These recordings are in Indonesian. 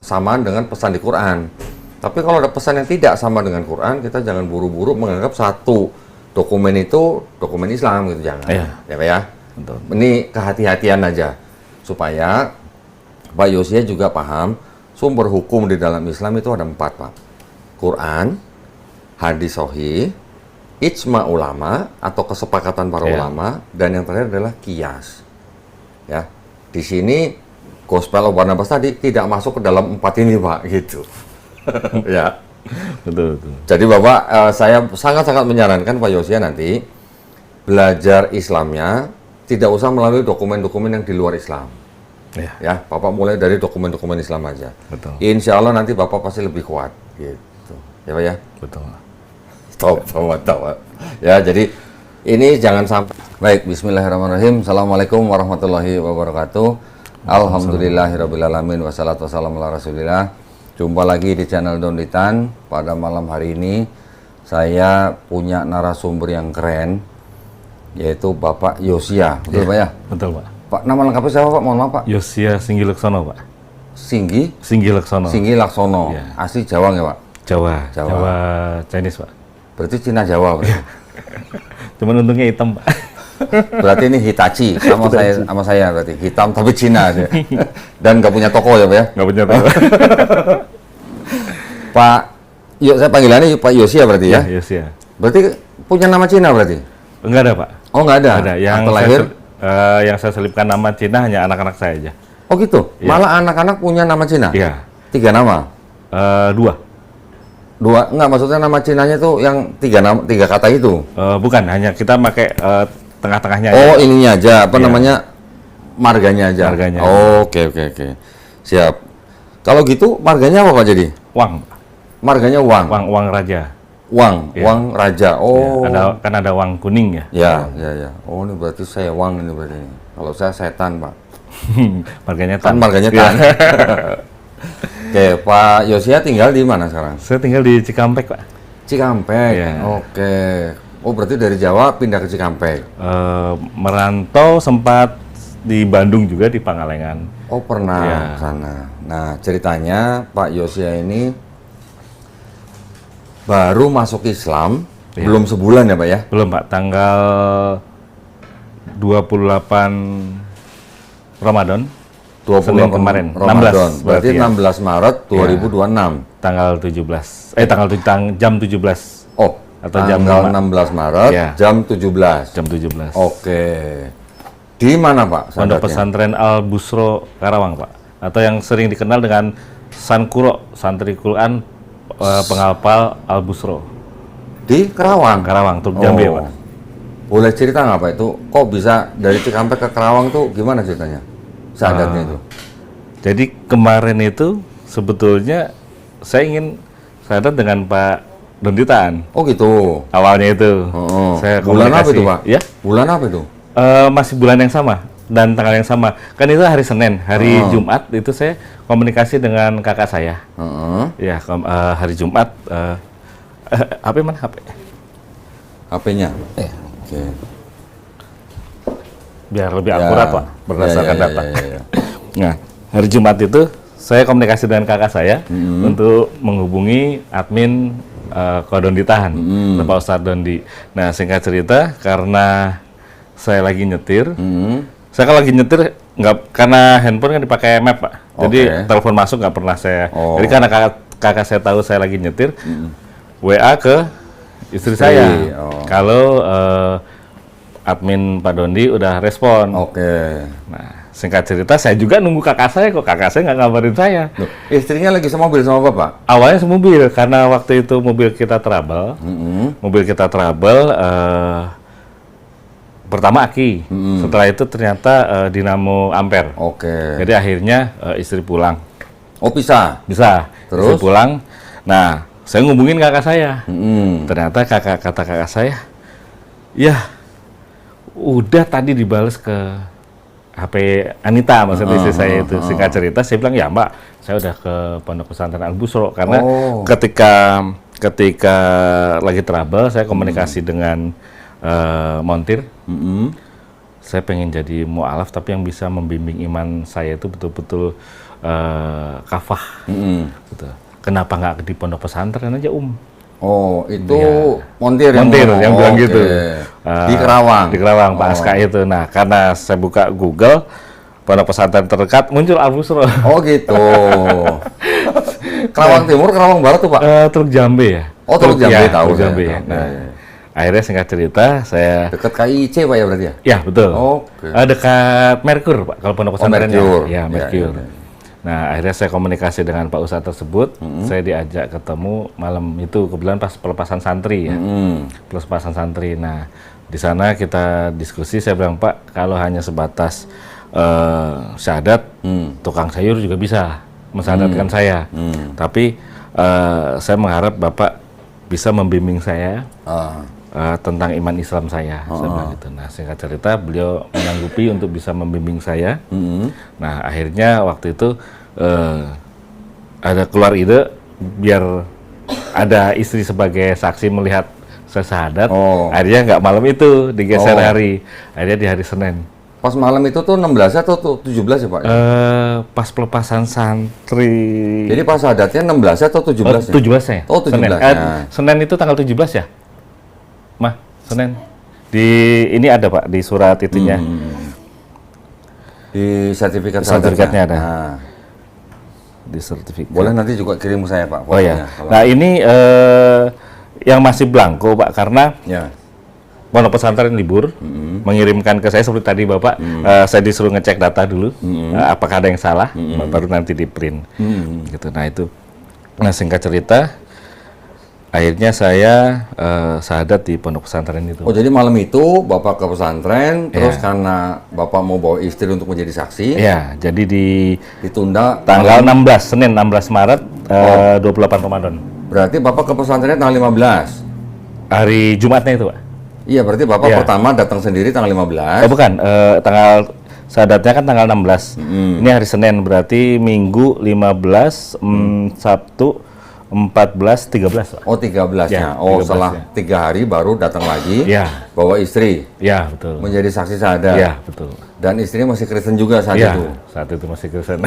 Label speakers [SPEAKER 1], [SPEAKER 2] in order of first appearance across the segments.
[SPEAKER 1] samaan dengan pesan di Quran. Tapi kalau ada pesan yang tidak sama dengan Quran, kita jangan buru-buru menganggap satu dokumen itu dokumen Islam gitu, jangan.
[SPEAKER 2] Iya.
[SPEAKER 1] Ya Pak ya.
[SPEAKER 2] Betul.
[SPEAKER 1] Ini kehati-hatian aja supaya Pak Yosia juga paham sumber hukum di dalam Islam itu ada 4, Pak. Quran, hadis sahih, ijma ulama atau kesepakatan para ulama, dan yang terakhir adalah qiyas. Ya. Di sini Gospel of Barnabas tadi tidak masuk ke dalam 4 ini, Pak, gitu. Ya.
[SPEAKER 2] Betul.
[SPEAKER 1] Jadi Bapak, saya sangat-sangat menyarankan Pak Yosia nanti belajar Islamnya tidak usah melalui dokumen-dokumen yang di luar Islam. Ya, Bapak mulai dari dokumen-dokumen Islam aja.
[SPEAKER 2] Betul.
[SPEAKER 1] Insya Allah nanti Bapak pasti lebih kuat, gitu. Ya Pak ya?
[SPEAKER 2] Betul.
[SPEAKER 1] Tahu. Ya, jadi ini jangan sampai. Baik, bismillahirrahmanirrahim. Assalamualaikum warahmatullahi wabarakatuh. Alhamdulillahirrabbilalamin. Wassalatu wassalamu ala rasulillah. Jumpa lagi di channel Donditan. Pada malam hari ini saya punya narasumber yang keren, yaitu Bapak Yosia. Betul Pak ya?
[SPEAKER 2] Betul Pak.
[SPEAKER 1] Pak, nama lengkapnya siapa Pak? Mohon maaf Pak.
[SPEAKER 2] Yosia Singgi Laksono Pak.
[SPEAKER 1] Singgi
[SPEAKER 2] Laksono.
[SPEAKER 1] Singgi Laksono.
[SPEAKER 2] Ya.
[SPEAKER 1] Asli Jawa nggak Pak?
[SPEAKER 2] Jawa
[SPEAKER 1] Jawa.
[SPEAKER 2] Chinese Pak.
[SPEAKER 1] Berarti Cina Jawa berarti.
[SPEAKER 2] Cuman untungnya hitam Pak.
[SPEAKER 1] Berarti ini Hitachi sama saya berarti hitam tapi Cina dia. Dan nggak punya toko ya Pak ya?
[SPEAKER 2] Nggak punya Pak.
[SPEAKER 1] Pak, yuk saya panggilannya Pak Yosia berarti ya?
[SPEAKER 2] Yosia.
[SPEAKER 1] Berarti punya nama Cina berarti?
[SPEAKER 2] Enggak ada Pak.
[SPEAKER 1] Oh nggak ada?
[SPEAKER 2] Ada. Yang
[SPEAKER 1] akte lahir?
[SPEAKER 2] yang saya selipkan nama Cina hanya anak-anak saya aja.
[SPEAKER 1] Oh gitu?
[SPEAKER 2] Ya.
[SPEAKER 1] Malah anak-anak punya nama Cina?
[SPEAKER 2] Iya.
[SPEAKER 1] 3 nama?
[SPEAKER 2] 2.
[SPEAKER 1] Enggak, maksudnya nama Cinanya tuh yang 3 kata itu?
[SPEAKER 2] Bukan, hanya kita pakai tengah-tengahnya aja.
[SPEAKER 1] Oh ininya aja, apa namanya? Marganya aja?
[SPEAKER 2] Marganya.
[SPEAKER 1] Oh, oke. Siap. Kalau gitu marganya apa Pak jadi?
[SPEAKER 2] Wang.
[SPEAKER 1] Marganya Wang?
[SPEAKER 2] Wang Raja.
[SPEAKER 1] Wang,
[SPEAKER 2] Ya.
[SPEAKER 1] Wang Raja. Oh.
[SPEAKER 2] Ya, ada Wang kuning ya.
[SPEAKER 1] Ya. Oh, ini berarti saya Wang ini berarti. Kalau saya setan, Pak.
[SPEAKER 2] Marganya
[SPEAKER 1] Kan
[SPEAKER 2] Tan.
[SPEAKER 1] marganya Tan. Oke, Pak Yosia tinggal di mana sekarang?
[SPEAKER 2] Saya tinggal di Cikampek Pak.
[SPEAKER 1] Cikampek.
[SPEAKER 2] Ya.
[SPEAKER 1] Oke. Oh, berarti dari Jawa pindah ke Cikampek.
[SPEAKER 2] Merantau sempat di Bandung juga, di Pangalengan.
[SPEAKER 1] Oh, pernah
[SPEAKER 2] Ya.
[SPEAKER 1] ke sana. Nah, ceritanya Pak Yosia ini baru masuk Islam,
[SPEAKER 2] Ya.
[SPEAKER 1] belum sebulan ya Pak ya?
[SPEAKER 2] Belum Pak, tanggal 28 Ramadan.
[SPEAKER 1] 28
[SPEAKER 2] Senin kemarin,
[SPEAKER 1] Ramadan.
[SPEAKER 2] 16
[SPEAKER 1] Berarti
[SPEAKER 2] ya.
[SPEAKER 1] 16 Maret 2026.
[SPEAKER 2] Tanggal 17. Jam 17.
[SPEAKER 1] Oh,
[SPEAKER 2] Atau jam
[SPEAKER 1] tanggal
[SPEAKER 2] 5.
[SPEAKER 1] 16 Maret
[SPEAKER 2] Ya.
[SPEAKER 1] jam 17.
[SPEAKER 2] Jam 17.
[SPEAKER 1] Oke. Di mana Pak
[SPEAKER 2] Pondok
[SPEAKER 1] sandatnya?
[SPEAKER 2] Pesantren Al Busro Karawang Pak, atau yang sering dikenal dengan Sankuro, santri Quran penghafal Al Busro.
[SPEAKER 1] Di Kerawang.
[SPEAKER 2] Karawang, Teluk Jambe Pak.
[SPEAKER 1] Boleh cerita nggak Pak itu? Kok bisa dari Cikampek ke Kerawang tuh gimana ceritanya? Sadatnya itu.
[SPEAKER 2] Jadi kemarin itu sebetulnya saya ingin sadat dengan Pak Donditan.
[SPEAKER 1] Oh gitu.
[SPEAKER 2] Awalnya itu.
[SPEAKER 1] Oh.
[SPEAKER 2] Saya
[SPEAKER 1] Bulan apa
[SPEAKER 2] komunikasi.
[SPEAKER 1] itu Pak?
[SPEAKER 2] Ya,
[SPEAKER 1] Bulan apa itu?
[SPEAKER 2] masih bulan yang sama dan tanggal yang sama. Kan itu hari Senin, hari Jumat itu saya komunikasi dengan kakak saya. Ya, hari Jumat. HP mana HP?
[SPEAKER 1] HP-nya. Oke.
[SPEAKER 2] Biar lebih
[SPEAKER 1] Ya.
[SPEAKER 2] akurat Pak, berdasarkan
[SPEAKER 1] Ya.
[SPEAKER 2] data. Nah, hari Jumat itu saya komunikasi dengan kakak saya untuk menghubungi admin Kodon ditahan, Bapak Ustadz Dondi. Nah, singkat cerita, karena saya lagi nyetir, saya kan lagi nyetir nggak, karena handphone kan dipakai map Pak. Jadi telepon masuk nggak pernah saya. Jadi karena kakak saya tahu saya lagi nyetir, WA ke istri saya. Kalau admin Pak Dondi udah respon.
[SPEAKER 1] Oke.
[SPEAKER 2] Nah, singkat cerita, saya juga nunggu kakak saya, kok kakak saya nggak ngabarin saya.
[SPEAKER 1] Loh, istrinya lagi semobil sama Bapak?
[SPEAKER 2] Awalnya semobil, karena waktu itu mobil kita trouble. Pertama aki, setelah itu ternyata dinamo ampere.
[SPEAKER 1] Oke.
[SPEAKER 2] Jadi akhirnya istri pulang.
[SPEAKER 1] Oh, bisa?
[SPEAKER 2] Bisa.
[SPEAKER 1] Terus?
[SPEAKER 2] Istri pulang. Nah, saya ngubungin kakak saya. Ternyata kata kakak saya, ya udah tadi dibales ke HP Anita, maksudnya istri saya itu. Singkat cerita, saya bilang, ya Mbak, saya udah ke Pondok Pesantren Al Busro. Karena ketika lagi trouble, saya komunikasi dengan montir. Saya pengen jadi mu'alaf, tapi yang bisa membimbing iman saya itu betul-betul kafah. Gitu. Kenapa nggak di pondok pesantren aja,
[SPEAKER 1] Oh, itu
[SPEAKER 2] Iya.
[SPEAKER 1] Montir
[SPEAKER 2] Montir yang bilang
[SPEAKER 1] oke.
[SPEAKER 2] gitu.
[SPEAKER 1] Di Kerawang.
[SPEAKER 2] Di Kerawang, Pak Aska itu. Nah, karena saya buka Google, pondok pesantren terdekat, muncul Al-Busro.
[SPEAKER 1] Oh gitu. Kerawang Timur, Kerawang Barat tuh Pak?
[SPEAKER 2] Teluk Jambe ya.
[SPEAKER 1] Oh, Teluk Jambe,
[SPEAKER 2] ya,
[SPEAKER 1] tahu
[SPEAKER 2] Teluk
[SPEAKER 1] saya.
[SPEAKER 2] Jambe ya.
[SPEAKER 1] Tahu,
[SPEAKER 2] Nah,
[SPEAKER 1] iya.
[SPEAKER 2] akhirnya singkat cerita, saya
[SPEAKER 1] Dekat KIC Pak ya berarti ya?
[SPEAKER 2] ya betul.
[SPEAKER 1] Oke.
[SPEAKER 2] Dekat Merkur Pak, kalau pondok pesantrennya.
[SPEAKER 1] Merkur.
[SPEAKER 2] Ya,
[SPEAKER 1] Ya,
[SPEAKER 2] Merkur.
[SPEAKER 1] ya, ya.
[SPEAKER 2] Nah, akhirnya saya komunikasi dengan Pak Ustadz tersebut. Saya diajak ketemu malam itu kebetulan pas pelepasan santri ya. Pelepasan santri. Nah, di sana kita diskusi. Saya bilang, Pak, kalau hanya sebatas syahadat, tukang sayur juga bisa mensyahadatkan saya. Tapi saya mengharap Bapak bisa membimbing saya tentang iman Islam saya. Saya bilang gitu. Nah, singkat cerita, beliau menyanggupi untuk bisa membimbing saya. Nah, akhirnya waktu itu ada keluar ide biar ada istri sebagai saksi melihat saya syahadat. Akhirnya nggak malam itu, digeser hari. Akhirnya di hari Senin.
[SPEAKER 1] Pas malam itu tuh 16 atau 17 ya Pak?
[SPEAKER 2] Pas pelepasan santri.
[SPEAKER 1] Jadi pas syahadatnya 16 atau 17 ya?
[SPEAKER 2] 17 ya?
[SPEAKER 1] Oh, 17
[SPEAKER 2] Senin.
[SPEAKER 1] ya.
[SPEAKER 2] Senin itu tanggal 17 ya? Mah, Senin. Ini ada Pak, di surat itunya.
[SPEAKER 1] Di sertifikat
[SPEAKER 2] Sertifikatnya ada.
[SPEAKER 1] Nah,
[SPEAKER 2] Di sertifikat.
[SPEAKER 1] boleh nanti juga kirim ke saya Pak.
[SPEAKER 2] Oh ya.
[SPEAKER 1] Kalau-
[SPEAKER 2] Nah, ini yang masih blanko Pak, karena
[SPEAKER 1] Ya.
[SPEAKER 2] pondok pesantren libur, mengirimkan ke saya seperti tadi Bapak, saya disuruh ngecek data dulu, apakah ada yang salah, baru nanti di print. Gitu. Nah itu, nah singkat cerita, akhirnya saya syahadat di pondok pesantren itu.
[SPEAKER 1] Oh jadi malam itu Bapak ke pesantren, terus karena Bapak mau bawa istri untuk menjadi saksi,
[SPEAKER 2] Ya, jadi di
[SPEAKER 1] ditunda
[SPEAKER 2] tanggal 16, Senin 16 Maret, 28 Ramadan.
[SPEAKER 1] Berarti Bapak ke pesantren tanggal 15.
[SPEAKER 2] Hari Jumatnya itu Pak.
[SPEAKER 1] Iya, berarti Bapak
[SPEAKER 2] Iya.
[SPEAKER 1] pertama datang sendiri tanggal 15.
[SPEAKER 2] Oh bukan, tanggal syahadatnya kan tanggal 16. Ini hari Senin, berarti Minggu 15, Sabtu 14, 13 Pak.
[SPEAKER 1] Oh, 13-nya.
[SPEAKER 2] Ya,
[SPEAKER 1] Oh,
[SPEAKER 2] 13-nya.
[SPEAKER 1] setelah 3 hari baru datang lagi.
[SPEAKER 2] Ya.
[SPEAKER 1] Bawa istri
[SPEAKER 2] Ya, betul.
[SPEAKER 1] menjadi saksi syahadat.
[SPEAKER 2] Ya, betul.
[SPEAKER 1] Dan istrinya masih Kristen juga saat
[SPEAKER 2] Ya,
[SPEAKER 1] itu.
[SPEAKER 2] saat itu masih Kristen.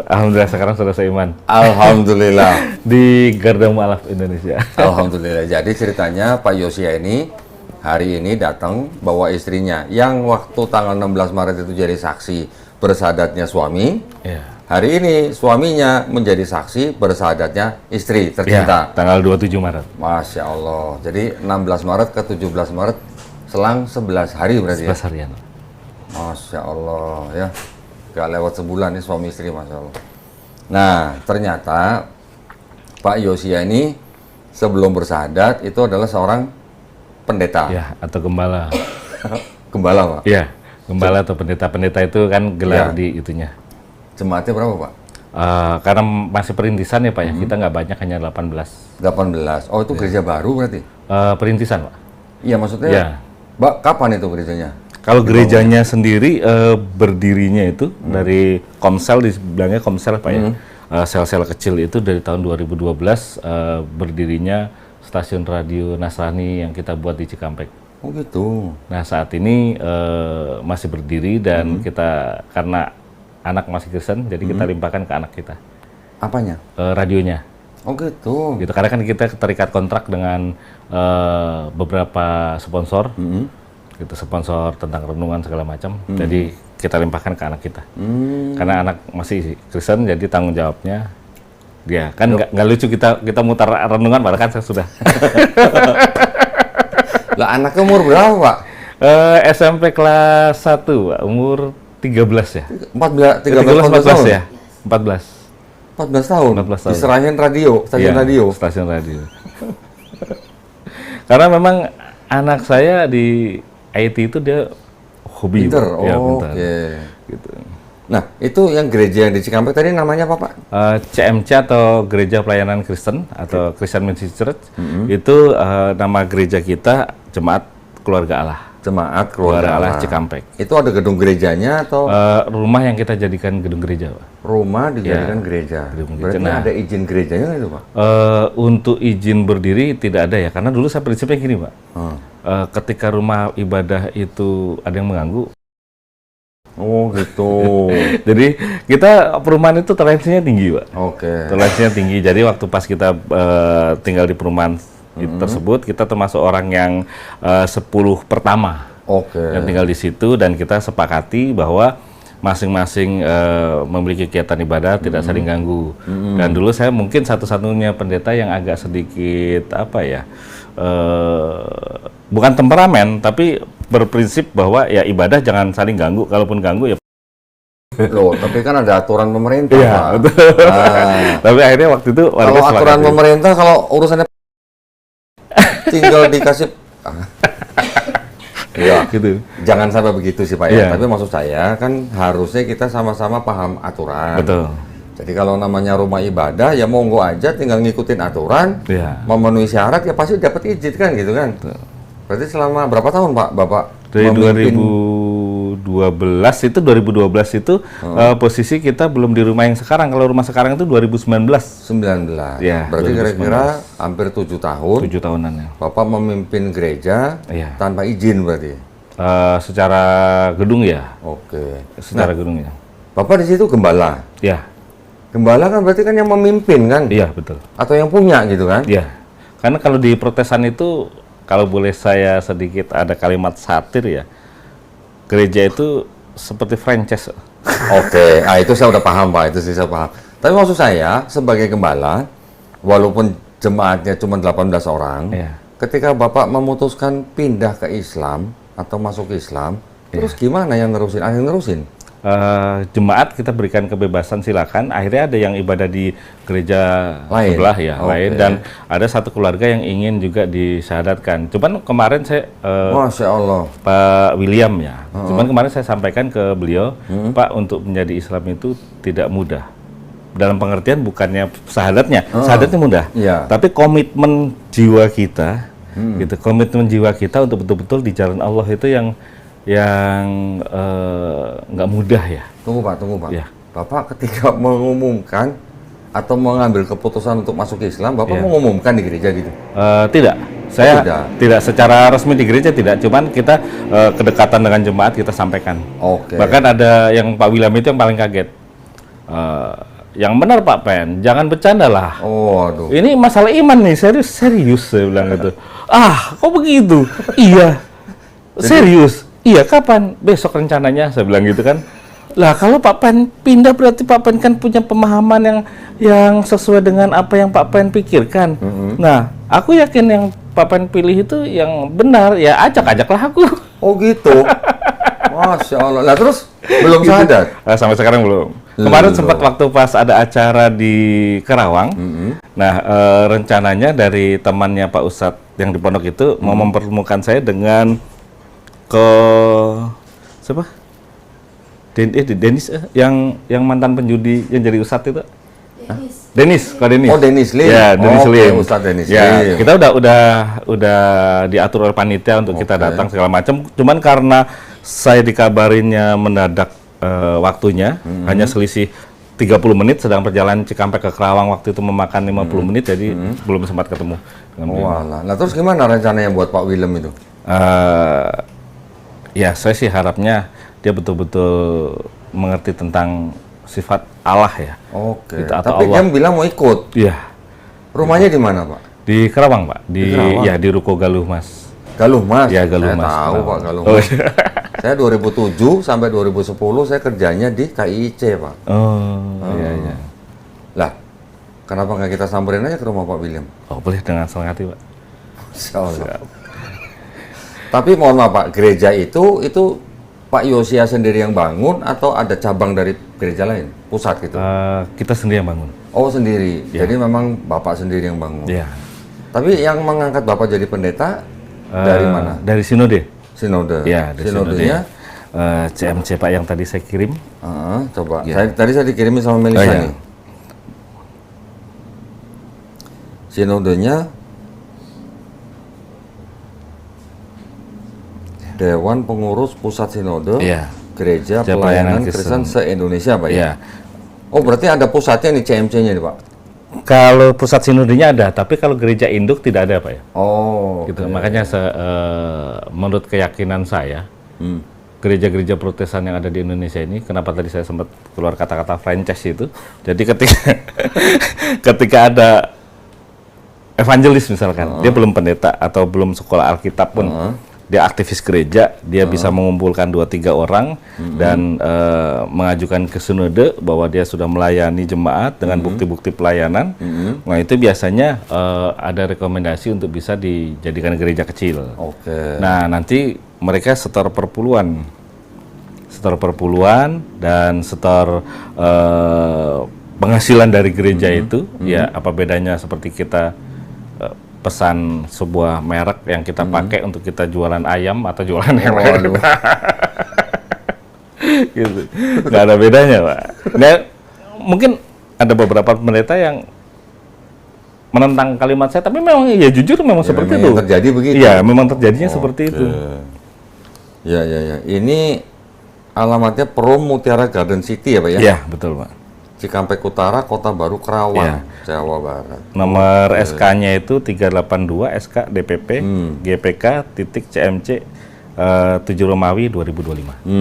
[SPEAKER 2] Alhamdulillah sekarang sudah seiman
[SPEAKER 1] Alhamdulillah.
[SPEAKER 2] di Garda Mu'alaf Indonesia.
[SPEAKER 1] Alhamdulillah. Jadi ceritanya Pak Yosia ini hari ini datang bawa istrinya yang waktu tanggal 16 Maret itu jadi saksi bersahadatnya suami.
[SPEAKER 2] Ya.
[SPEAKER 1] Hari ini suaminya menjadi saksi bersahadatnya istri
[SPEAKER 2] Ya,
[SPEAKER 1] tercinta.
[SPEAKER 2] tanggal 27 Maret.
[SPEAKER 1] Masya Allah. Jadi 16 Maret ke 17 Maret selang 11 hari berarti ya?
[SPEAKER 2] 11 harian.
[SPEAKER 1] Masya Allah ya. Gak lewat sebulan nih suami istri, Masya Allah. Nah, ternyata Pak Yosia ini sebelum bersahadat itu adalah seorang pendeta.
[SPEAKER 2] Ya, atau gembala.
[SPEAKER 1] Gembala, Pak.
[SPEAKER 2] Ya, gembala atau pendeta. Pendeta itu kan gelar
[SPEAKER 1] Ya.
[SPEAKER 2] di itunya.
[SPEAKER 1] Jemaatnya berapa, Pak?
[SPEAKER 2] Karena masih perintisan ya Pak ya, kita nggak banyak, hanya 18.
[SPEAKER 1] 18. Oh, itu gereja baru berarti?
[SPEAKER 2] Perintisan Pak.
[SPEAKER 1] Iya, maksudnya
[SPEAKER 2] Ya.
[SPEAKER 1] Mbak, kapan itu gerejanya?
[SPEAKER 2] Kalau gerejanya sendiri berdirinya itu dari Komsel, dibilangnya Komsel Pak ya, sel-sel kecil itu dari tahun 2012 berdirinya stasiun radio Nasrani yang kita buat di Cikampek.
[SPEAKER 1] Oh gitu.
[SPEAKER 2] Nah saat ini masih berdiri dan kita karena anak masih Kristen, jadi kita limpahkan ke anak kita
[SPEAKER 1] Apanya?
[SPEAKER 2] radionya.
[SPEAKER 1] Oh gitu.
[SPEAKER 2] Gitu karena kan kita terikat kontrak dengan beberapa sponsor. Gitu, sponsor tentang renungan segala macam. Jadi kita limpahkan ke anak kita. Karena anak masih Kristen, jadi tanggung jawabnya dia. Kan nggak lucu kita mutar renungan, padahal kan saya sudah.
[SPEAKER 1] Lah anaknya umur berapa, Pak?
[SPEAKER 2] SMP kelas 1, Pak. Umur 13 ya.
[SPEAKER 1] 14,
[SPEAKER 2] 14
[SPEAKER 1] tahun?
[SPEAKER 2] ya. 14.
[SPEAKER 1] 14 tahun.
[SPEAKER 2] 14 tahun.
[SPEAKER 1] Diserahin radio, stasiun
[SPEAKER 2] Iya,
[SPEAKER 1] radio.
[SPEAKER 2] Stasiun radio. Karena memang anak saya di IT itu dia hobi.
[SPEAKER 1] Pinter.
[SPEAKER 2] Pak. Ya,
[SPEAKER 1] Oh,
[SPEAKER 2] pinter.
[SPEAKER 1] oke.
[SPEAKER 2] Gitu.
[SPEAKER 1] Nah, itu yang gereja yang di Cikampek tadi namanya apa, Pak?
[SPEAKER 2] CMC atau Gereja Pelayanan Kristen atau Christian Ministry Church, itu nama gereja kita Jemaat Keluarga Allah.
[SPEAKER 1] Jemaat Keluarga Allah
[SPEAKER 2] Cikampek.
[SPEAKER 1] Itu ada gedung gerejanya atau
[SPEAKER 2] Rumah yang kita jadikan gedung gereja, Pak.
[SPEAKER 1] rumah dijadikan gereja?
[SPEAKER 2] gedung gereja.
[SPEAKER 1] Berarti
[SPEAKER 2] Nah,
[SPEAKER 1] ada izin gerejanya nggak itu, Pak?
[SPEAKER 2] Untuk izin berdiri tidak ada ya, karena dulu saya prinsipnya gini, Pak.
[SPEAKER 1] Hmm.
[SPEAKER 2] Ketika rumah ibadah itu ada yang mengganggu,
[SPEAKER 1] Oh gitu.
[SPEAKER 2] Jadi kita perumahan itu toleransinya tinggi, Pak.
[SPEAKER 1] Oke.
[SPEAKER 2] Toleransinya tinggi. Jadi waktu pas kita tinggal di perumahan tersebut, kita termasuk orang yang 10 pertama
[SPEAKER 1] Oke.
[SPEAKER 2] yang tinggal di situ, dan kita sepakati bahwa masing-masing memiliki kegiatan ibadah, tidak saling ganggu. Dan dulu saya mungkin satu-satunya pendeta yang agak sedikit apa ya, bukan temperamen, tapi berprinsip bahwa ya ibadah jangan saling ganggu. Kalaupun ganggu ya.
[SPEAKER 1] Loh, tapi kan ada aturan pemerintah,
[SPEAKER 2] Iya,
[SPEAKER 1] Pak.
[SPEAKER 2] betul.
[SPEAKER 1] Nah,
[SPEAKER 2] Tapi akhirnya waktu itu warga
[SPEAKER 1] kalau aturan
[SPEAKER 2] sepakati.
[SPEAKER 1] pemerintah, kalau urusannya tinggal dikasih, ya,
[SPEAKER 2] Gitu.
[SPEAKER 1] jangan sampai begitu sih Pak
[SPEAKER 2] Iya.
[SPEAKER 1] ya. Tapi maksud saya kan harusnya kita sama-sama paham aturan.
[SPEAKER 2] Betul.
[SPEAKER 1] Jadi kalau namanya rumah ibadah ya monggo aja, tinggal ngikutin aturan,
[SPEAKER 2] Iya.
[SPEAKER 1] memenuhi syarat ya pasti dapat izin kan gitu kan. Berarti selama berapa tahun Pak Bapak
[SPEAKER 2] Dari
[SPEAKER 1] memimpin?
[SPEAKER 2] 2012 itu posisi kita belum di rumah yang sekarang. Kalau rumah sekarang itu 2019.
[SPEAKER 1] 19.
[SPEAKER 2] Ya,
[SPEAKER 1] Berarti
[SPEAKER 2] 2019.
[SPEAKER 1] kira-kira hampir 7 tahun
[SPEAKER 2] 7 tahunan ya.
[SPEAKER 1] Bapak memimpin gereja
[SPEAKER 2] Iya.
[SPEAKER 1] tanpa izin berarti.
[SPEAKER 2] Secara gedung ya.
[SPEAKER 1] Oke.
[SPEAKER 2] Secara gedung ya.
[SPEAKER 1] Bapak di situ gembala.
[SPEAKER 2] Ya,
[SPEAKER 1] Gembala kan berarti kan yang memimpin kan?
[SPEAKER 2] iya betul.
[SPEAKER 1] Atau yang punya gitu kan?
[SPEAKER 2] Iya. Karena kalau di Protestan itu, kalau boleh saya sedikit ada kalimat satir ya, gereja itu seperti franchise.
[SPEAKER 1] Oke, itu saya udah paham Pak, itu sih saya paham. Tapi maksud saya, sebagai gembala, walaupun jemaatnya cuma 18 orang,
[SPEAKER 2] Iya.
[SPEAKER 1] ketika Bapak memutuskan pindah ke Islam, atau masuk Islam, terus gimana yang nerusin? Ada yang nerusin?
[SPEAKER 2] Jemaat kita berikan kebebasan, silakan. Akhirnya ada yang ibadah di gereja
[SPEAKER 1] Lain?
[SPEAKER 2] sebelah ya,
[SPEAKER 1] Oke.
[SPEAKER 2] lain, dan ada satu keluarga yang ingin juga disyahadatkan. Cuman kemarin saya
[SPEAKER 1] Masya Allah.
[SPEAKER 2] Pak William ya. Cuman kemarin saya sampaikan ke beliau, Pak, untuk menjadi Islam itu tidak mudah. Dalam pengertian bukannya syahadatnya, syahadatnya mudah.
[SPEAKER 1] Iya.
[SPEAKER 2] Tapi komitmen jiwa kita, gitu, komitmen jiwa kita untuk betul-betul di jalan Allah itu yang nggak mudah ya.
[SPEAKER 1] Tunggu Pak.
[SPEAKER 2] Iya.
[SPEAKER 1] Bapak ketika mengumumkan atau mengambil keputusan untuk masuk Islam, Bapak
[SPEAKER 2] Iya.
[SPEAKER 1] mengumumkan di gereja gitu?
[SPEAKER 2] Tidak, saya
[SPEAKER 1] tidak.
[SPEAKER 2] tidak secara resmi di gereja tidak, cuman kita kedekatan dengan jemaat kita sampaikan.
[SPEAKER 1] Oke.
[SPEAKER 2] Bahkan ada yang Pak William itu yang paling kaget. Yang benar Pak Pen, jangan bercanda lah.
[SPEAKER 1] Oh, aduh.
[SPEAKER 2] Ini masalah iman nih, serius saya bilang gitu. Ah, kok begitu? Iya, serius. Iya, kapan? Besok rencananya, saya bilang gitu kan. Lah, kalau Pak Pen pindah berarti Pak Pen kan punya pemahaman yang sesuai dengan apa yang Pak Pen pikirkan. Nah, aku yakin yang Pak Pen pilih itu yang benar, ya ajak-ajaklah aku.
[SPEAKER 1] Oh gitu. Masya Allah. Lah terus belum sadar?
[SPEAKER 2] Sampai sekarang belum. Kemarin sempat waktu pas ada acara di Kerawang. Nah, rencananya dari temannya Pak Ustadz yang di pondok itu mau mempertemukan saya dengan siapa? Denis yang mantan penjudi yang jadi ustadz itu. Denis, kok Denis?
[SPEAKER 1] Oh, Denis Lim.
[SPEAKER 2] Ya, Denis
[SPEAKER 1] Oke,
[SPEAKER 2] Lim.
[SPEAKER 1] Ustadz Denis
[SPEAKER 2] Ya,
[SPEAKER 1] Lim.
[SPEAKER 2] kita udah diatur oleh panitia untuk kita datang segala macam. Cuman karena saya dikabarinnya mendadak waktunya, hanya selisih 30 menit, sedang perjalanan Cikampek ke Kerawang waktu itu memakan 50 menit, jadi belum sempat ketemu dengan beliau.
[SPEAKER 1] Walah. Nah terus gimana rencananya buat Pak Willem itu?
[SPEAKER 2] Ya, saya sih harapnya dia betul-betul mengerti tentang sifat Allah ya.
[SPEAKER 1] Oke.
[SPEAKER 2] Gitu, atau
[SPEAKER 1] Tapi
[SPEAKER 2] Allah.
[SPEAKER 1] dia bilang mau ikut.
[SPEAKER 2] Iya,
[SPEAKER 1] Rumahnya di mana Pak?
[SPEAKER 2] di Kerawang, Pak. Di
[SPEAKER 1] Kerawang?
[SPEAKER 2] ya di Ruko Galuh Mas.
[SPEAKER 1] Galuh Mas.
[SPEAKER 2] Ya, Galuh
[SPEAKER 1] Saya
[SPEAKER 2] Mas.
[SPEAKER 1] tahu
[SPEAKER 2] Kerawang.
[SPEAKER 1] Pak Galuh
[SPEAKER 2] Oh,
[SPEAKER 1] Mas.
[SPEAKER 2] iya.
[SPEAKER 1] Saya 2007 sampai 2010 saya kerjanya di KIC Pak.
[SPEAKER 2] Oh, iya.
[SPEAKER 1] Lah, kenapa nggak kita samperin aja ke rumah Pak Willem?
[SPEAKER 2] Oh, boleh dengan senang hati, Pak.
[SPEAKER 1] Masya Allah. Tapi mohon maaf Pak, gereja itu Pak Yosia sendiri yang bangun atau ada cabang dari gereja lain, pusat gitu?
[SPEAKER 2] Kita sendiri yang bangun.
[SPEAKER 1] Oh sendiri, jadi memang Bapak sendiri yang bangun.
[SPEAKER 2] Iya.
[SPEAKER 1] Tapi yang mengangkat Bapak jadi pendeta dari mana?
[SPEAKER 2] Dari Sinode.
[SPEAKER 1] Sinode.
[SPEAKER 2] Ya, dari
[SPEAKER 1] Sinodenya?
[SPEAKER 2] CMC Pak yang tadi saya kirim.
[SPEAKER 1] Coba.
[SPEAKER 2] Ya.
[SPEAKER 1] Tadi saya dikirimin sama Melisa
[SPEAKER 2] iya.
[SPEAKER 1] nih. Sinodenya Dewan Pengurus Pusat Sinode
[SPEAKER 2] Iya.
[SPEAKER 1] Gereja
[SPEAKER 2] Gereja
[SPEAKER 1] Pelayanan
[SPEAKER 2] Pelayanan
[SPEAKER 1] Kristen
[SPEAKER 2] Kristen
[SPEAKER 1] se-Indonesia Pak ya?
[SPEAKER 2] Iya.
[SPEAKER 1] Oh berarti ada pusatnya nih CMC-nya nih Pak?
[SPEAKER 2] Kalau pusat sinodenya ada, tapi kalau gereja induk tidak ada, Pak ya.
[SPEAKER 1] Oh,
[SPEAKER 2] Gitu.
[SPEAKER 1] oke.
[SPEAKER 2] Makanya menurut keyakinan saya, gereja-gereja Protestan yang ada di Indonesia ini, kenapa tadi saya sempat keluar kata-kata franchise itu. Jadi ketika ketika ada evangelis misalkan, dia belum pendeta atau belum sekolah Alkitab pun, dia aktivis gereja, dia bisa mengumpulkan 2-3 orang dan mengajukan ke sinode bahwa dia sudah melayani jemaat dengan bukti-bukti pelayanan. Nah itu biasanya ada rekomendasi untuk bisa dijadikan gereja kecil. Nah nanti mereka setor perpuluhan dan setor penghasilan dari gereja itu. Ya apa bedanya seperti kita pesan sebuah merek yang kita pakai untuk kita jualan ayam atau jualan yang lain. Gitu. Nggak ada bedanya, Pak. Nah, mungkin ada beberapa pendeta yang menentang kalimat saya, tapi memang ya jujur memang seperti itu.
[SPEAKER 1] Terjadi begitu.
[SPEAKER 2] Iya, memang terjadinya seperti itu.
[SPEAKER 1] Ya. Ini alamatnya Perum Mutiara Garden City ya, Pak ya?
[SPEAKER 2] Iya, betul, Pak.
[SPEAKER 1] Cikampek Utara, Kota Baru, Kerawang, Jawa Barat.
[SPEAKER 2] Nomor SK-nya itu 382 SK DPP GPK titik CMC 7 Romawi 2025.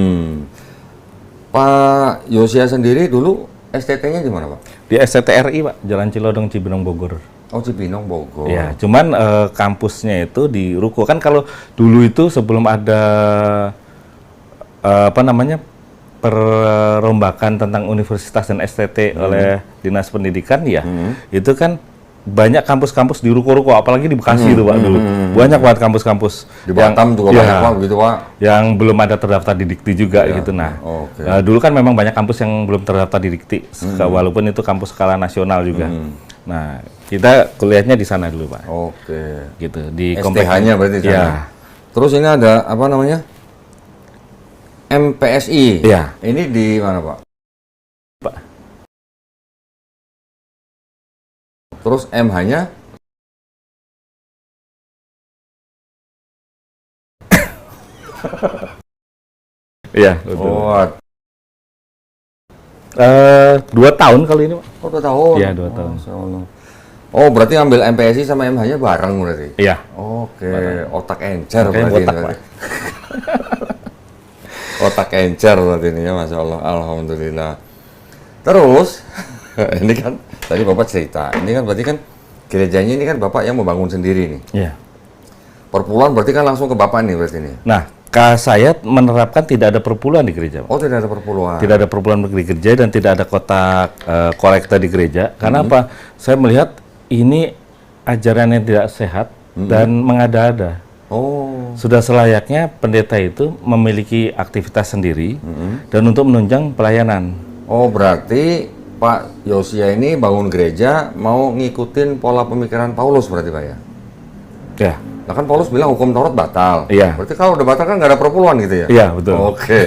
[SPEAKER 1] Pak Yosia sendiri dulu STT-nya di mana, Pak?
[SPEAKER 2] Di STTRI, Pak, Jalan Cilodong, Cibinong, Bogor.
[SPEAKER 1] Oh, Cibinong, Bogor.
[SPEAKER 2] Ya, cuman kampusnya itu di Ruko. Kan kalau dulu itu sebelum ada perombakan tentang universitas dan STT oleh Dinas Pendidikan ya, itu kan banyak kampus-kampus di Ruko-Ruko, apalagi di Bekasi itu Pak dulu. Banyak banget kampus-kampus.
[SPEAKER 1] Di Batam juga banyak Pak, begitu Pak.
[SPEAKER 2] Yang belum ada terdaftar di Dikti juga gitu. Nah, dulu kan memang banyak kampus yang belum terdaftar di Dikti, walaupun itu kampus skala nasional juga. Nah, kita kuliahnya di sana dulu Pak. Gitu, di
[SPEAKER 1] STH-nya berarti di sana.
[SPEAKER 2] Ya.
[SPEAKER 1] Terus ini ada apa namanya? MPSI.
[SPEAKER 2] Iya.
[SPEAKER 1] Ini di mana, Pak? Terus MH-nya?
[SPEAKER 2] Iya, betul. 2 tahun kali ini, Pak.
[SPEAKER 1] Oh, 2 tahun?
[SPEAKER 2] Iya, 2 tahun.
[SPEAKER 1] Oh, berarti ambil MPSI sama MH-nya bareng berarti?
[SPEAKER 2] Iya.
[SPEAKER 1] Bareng. Otak encer
[SPEAKER 2] berarti.
[SPEAKER 1] otak, Pak. Otak encer berarti ini ya, Masya Allah. Alhamdulillah. Terus, ini kan, tadi Bapak cerita, ini kan berarti kan gerejanya ini kan Bapak yang membangun sendiri nih.
[SPEAKER 2] Iya.
[SPEAKER 1] Perpuluhan berarti kan langsung ke Bapak nih berarti nih?
[SPEAKER 2] Nah, saya menerapkan tidak ada perpuluhan di gereja, Pak.
[SPEAKER 1] Oh, tidak ada perpuluhan?
[SPEAKER 2] Tidak ada perpuluhan di gereja dan tidak ada kotak kolekta di gereja. Karena apa? Saya melihat ini ajaran yang tidak sehat dan mengada-ada.
[SPEAKER 1] Oh.
[SPEAKER 2] Sudah selayaknya pendeta itu memiliki aktivitas sendiri dan untuk menunjang pelayanan.
[SPEAKER 1] Oh, berarti Pak Yosia ini bangun gereja mau ngikutin pola pemikiran Paulus berarti Pak ya?
[SPEAKER 2] Ya.
[SPEAKER 1] Nah kan Paulus bilang hukum Taurat batal.
[SPEAKER 2] Iya.
[SPEAKER 1] Berarti kalau udah batal kan nggak ada perpuluhan gitu ya?
[SPEAKER 2] Iya, betul.
[SPEAKER 1] Oke.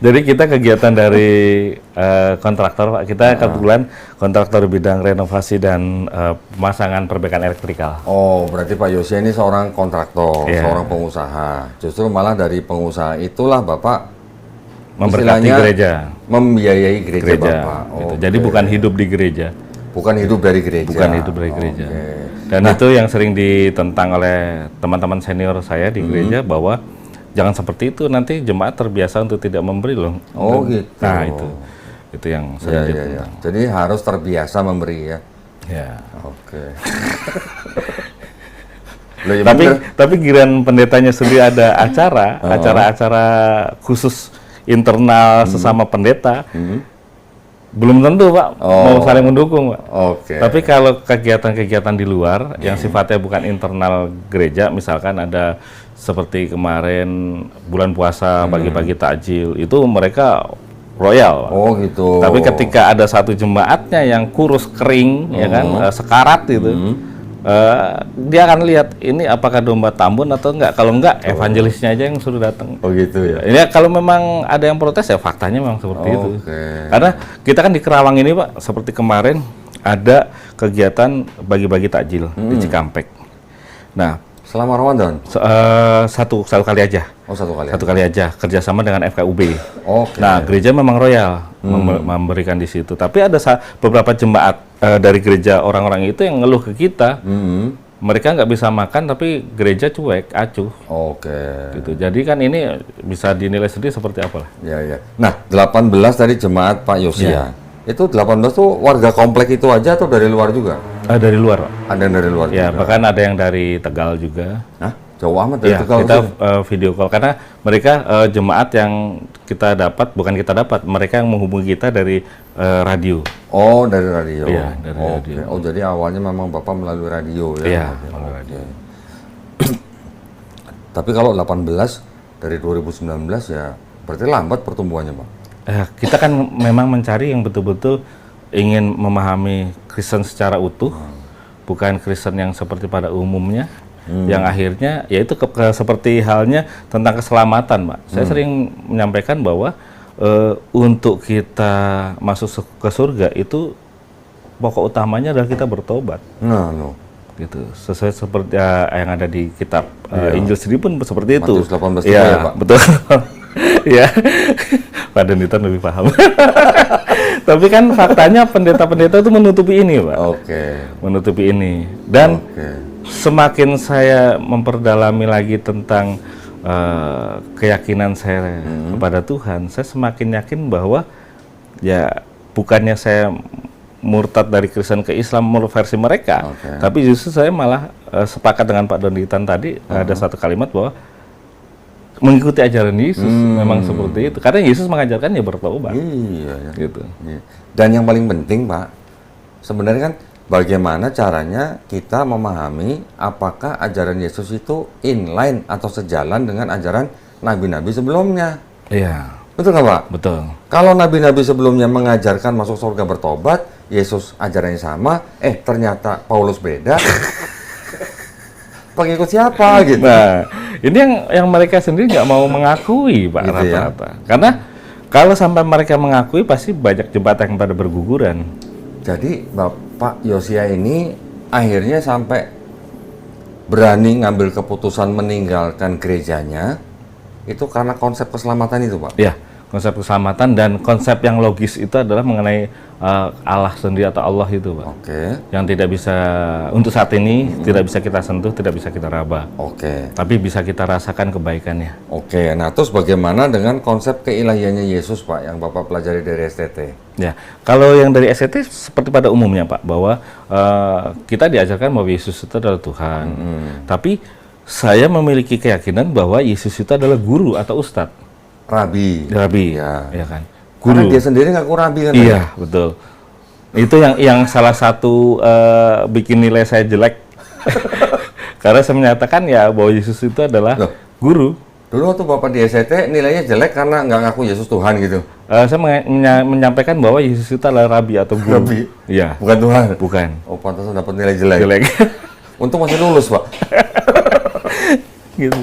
[SPEAKER 2] Jadi kita kegiatan dari kontraktor, Pak. Kita kebetulan kontraktor bidang renovasi dan pemasangan perbaikan elektrikal.
[SPEAKER 1] Oh, berarti Pak Yosia ini seorang kontraktor, seorang pengusaha. Justru malah dari pengusaha itulah Bapak
[SPEAKER 2] memberkati gereja,
[SPEAKER 1] membiayai gereja Bapak.
[SPEAKER 2] Gitu. Jadi bukan hidup di gereja.
[SPEAKER 1] Bukan hidup dari gereja.
[SPEAKER 2] Bukan hidup dari gereja. Dan itu yang sering ditentang oleh teman-teman senior saya di gereja bahwa jangan seperti itu, nanti jemaat terbiasa untuk tidak memberi loh.
[SPEAKER 1] Oh gitu.
[SPEAKER 2] Nah itu yang sering ditentang.
[SPEAKER 1] Jadi harus terbiasa memberi ya.
[SPEAKER 2] Ya.
[SPEAKER 1] Oke.
[SPEAKER 2] Tapi giliran pendetanya sendiri ada acara-acara khusus internal sesama pendeta, belum tentu Pak mau saling mendukung Pak. Tapi kalau kegiatan-kegiatan di luar yang sifatnya bukan internal gereja, misalkan ada seperti kemarin bulan puasa bagi-bagi takjil, itu mereka royal.
[SPEAKER 1] Oh gitu.
[SPEAKER 2] Tapi ketika ada satu jemaatnya yang kurus kering, ya kan, sekarat gitu, dia akan lihat ini apakah domba Tambun atau enggak. Kalau enggak, evangelisnya aja yang suruh datang.
[SPEAKER 1] Oh gitu ya.
[SPEAKER 2] Ini kalau memang ada yang protes ya faktanya memang seperti itu. Karena kita kan di Kerawang ini Pak, seperti kemarin ada kegiatan bagi-bagi takjil di Cikampek. Nah,
[SPEAKER 1] selama Ramadan?
[SPEAKER 2] Satu kali aja.
[SPEAKER 1] Oh, satu
[SPEAKER 2] kali aja kerjasama dengan FKUB.
[SPEAKER 1] Oke.
[SPEAKER 2] Nah, gereja memang royal memberikan di situ. Tapi ada beberapa jemaat dari gereja orang-orang itu yang ngeluh ke kita, mereka nggak bisa makan tapi gereja cuek, acuh.
[SPEAKER 1] Oke.
[SPEAKER 2] Gitu. Jadi kan ini bisa dinilai sendiri seperti apa lah.
[SPEAKER 1] Ya, ya. Nah, 18 dari jemaat Pak Yosia.
[SPEAKER 2] Ya.
[SPEAKER 1] Itu 18 tuh warga komplek itu aja atau dari luar juga?
[SPEAKER 2] Dari luar, Pak.
[SPEAKER 1] Ada yang dari luar
[SPEAKER 2] Ya,
[SPEAKER 1] juga?
[SPEAKER 2] bahkan ada yang dari Tegal juga.
[SPEAKER 1] Hah? Jauh amat dari
[SPEAKER 2] Ya,
[SPEAKER 1] Tegal
[SPEAKER 2] kita
[SPEAKER 1] tuh?
[SPEAKER 2] video call karena mereka jemaat yang kita dapat, bukan kita dapat, mereka yang menghubungi kita dari radio.
[SPEAKER 1] Oh, dari radio.
[SPEAKER 2] Iya, dari
[SPEAKER 1] Oke.
[SPEAKER 2] radio.
[SPEAKER 1] Oh, jadi awalnya memang Bapak melalui radio ya?
[SPEAKER 2] Iya,
[SPEAKER 1] Oke,
[SPEAKER 2] melalui
[SPEAKER 1] oke.
[SPEAKER 2] radio.
[SPEAKER 1] Tapi kalau 18 dari 2019 ya berarti lambat pertumbuhannya, Pak?
[SPEAKER 2] Kita kan memang mencari yang betul-betul ingin memahami Kristen secara utuh, bukan Kristen yang seperti pada umumnya, yang akhirnya yaitu seperti halnya tentang keselamatan, Pak. Saya sering menyampaikan bahwa untuk kita masuk ke surga itu pokok utamanya adalah kita bertobat.
[SPEAKER 1] Nah, no.
[SPEAKER 2] Gitu, sesuai seperti yang ada di kitab Injil sendiri pun seperti itu.
[SPEAKER 1] Matius 18
[SPEAKER 2] Iya,
[SPEAKER 1] ya, Pak?
[SPEAKER 2] betul. Ya, Pak Donitan lebih paham. Tapi kan faktanya pendeta-pendeta itu menutupi ini, Pak.
[SPEAKER 1] Oke.
[SPEAKER 2] Menutupi ini. Dan
[SPEAKER 1] Oke.
[SPEAKER 2] semakin saya memperdalami lagi tentang keyakinan saya kepada Tuhan, saya semakin yakin bahwa ya bukannya saya murtad dari Kristen ke Islam menurut versi mereka, tapi justru saya malah sepakat dengan Pak Donitan tadi, ada satu kalimat bahwa mengikuti ajaran Yesus memang seperti itu, karena Yesus mengajarkan ya bertobat.
[SPEAKER 1] Iya, ya.
[SPEAKER 2] Gitu.
[SPEAKER 1] Iya. Dan yang paling penting, Pak, sebenarnya kan bagaimana caranya kita memahami apakah ajaran Yesus itu inline atau sejalan dengan ajaran nabi-nabi sebelumnya.
[SPEAKER 2] Iya,
[SPEAKER 1] Betul nggak, Pak?
[SPEAKER 2] betul.
[SPEAKER 1] Kalau nabi-nabi sebelumnya mengajarkan masuk surga bertobat, Yesus ajarannya sama, ternyata Paulus beda. Pengikut siapa gitu?
[SPEAKER 2] Nah, ini yang mereka sendiri nggak mau mengakui, Pak,
[SPEAKER 1] Gitu ya?
[SPEAKER 2] rata-rata. Karena kalau sampai mereka mengakui, pasti banyak jemaat yang pada berguguran.
[SPEAKER 1] Jadi Bapak Yosia ini akhirnya sampai berani ngambil keputusan meninggalkan gerejanya itu karena konsep keselamatan itu, Pak?
[SPEAKER 2] Ya, konsep keselamatan dan konsep yang logis itu adalah mengenai Allah sendiri atau Allah itu, Pak.
[SPEAKER 1] Oke,
[SPEAKER 2] Yang tidak bisa, untuk saat ini, tidak bisa kita sentuh, tidak bisa kita raba.
[SPEAKER 1] oke,
[SPEAKER 2] Tapi bisa kita rasakan kebaikannya.
[SPEAKER 1] oke. Nah, terus bagaimana dengan konsep keilahiannya Yesus, Pak, yang Bapak pelajari dari STT?
[SPEAKER 2] Ya, kalau yang dari STT seperti pada umumnya, Pak, bahwa kita diajarkan bahwa Yesus itu adalah Tuhan. Tapi saya memiliki keyakinan bahwa Yesus itu adalah guru atau ustadz.
[SPEAKER 1] Rabi.
[SPEAKER 2] Rabi,
[SPEAKER 1] Ya.
[SPEAKER 2] ya kan?
[SPEAKER 1] Karena
[SPEAKER 2] Guru.
[SPEAKER 1] dia sendiri ngaku rabi kan?
[SPEAKER 2] Iya, betul. Itu yang salah satu bikin nilai saya jelek. Karena saya menyatakan ya bahwa Yesus itu adalah
[SPEAKER 1] Loh.
[SPEAKER 2] guru.
[SPEAKER 1] Dulu waktu Bapak di STT nilainya jelek karena nggak ngaku Yesus Tuhan gitu.
[SPEAKER 2] Saya menyampaikan bahwa Yesus itu adalah rabi atau guru.
[SPEAKER 1] Rabi?
[SPEAKER 2] Iya.
[SPEAKER 1] Bukan Tuhan?
[SPEAKER 2] Bukan.
[SPEAKER 1] Oh, pantasan dapat nilai jelek.
[SPEAKER 2] Jelek.
[SPEAKER 1] Untung masih lulus, Pak.
[SPEAKER 2] Gitu.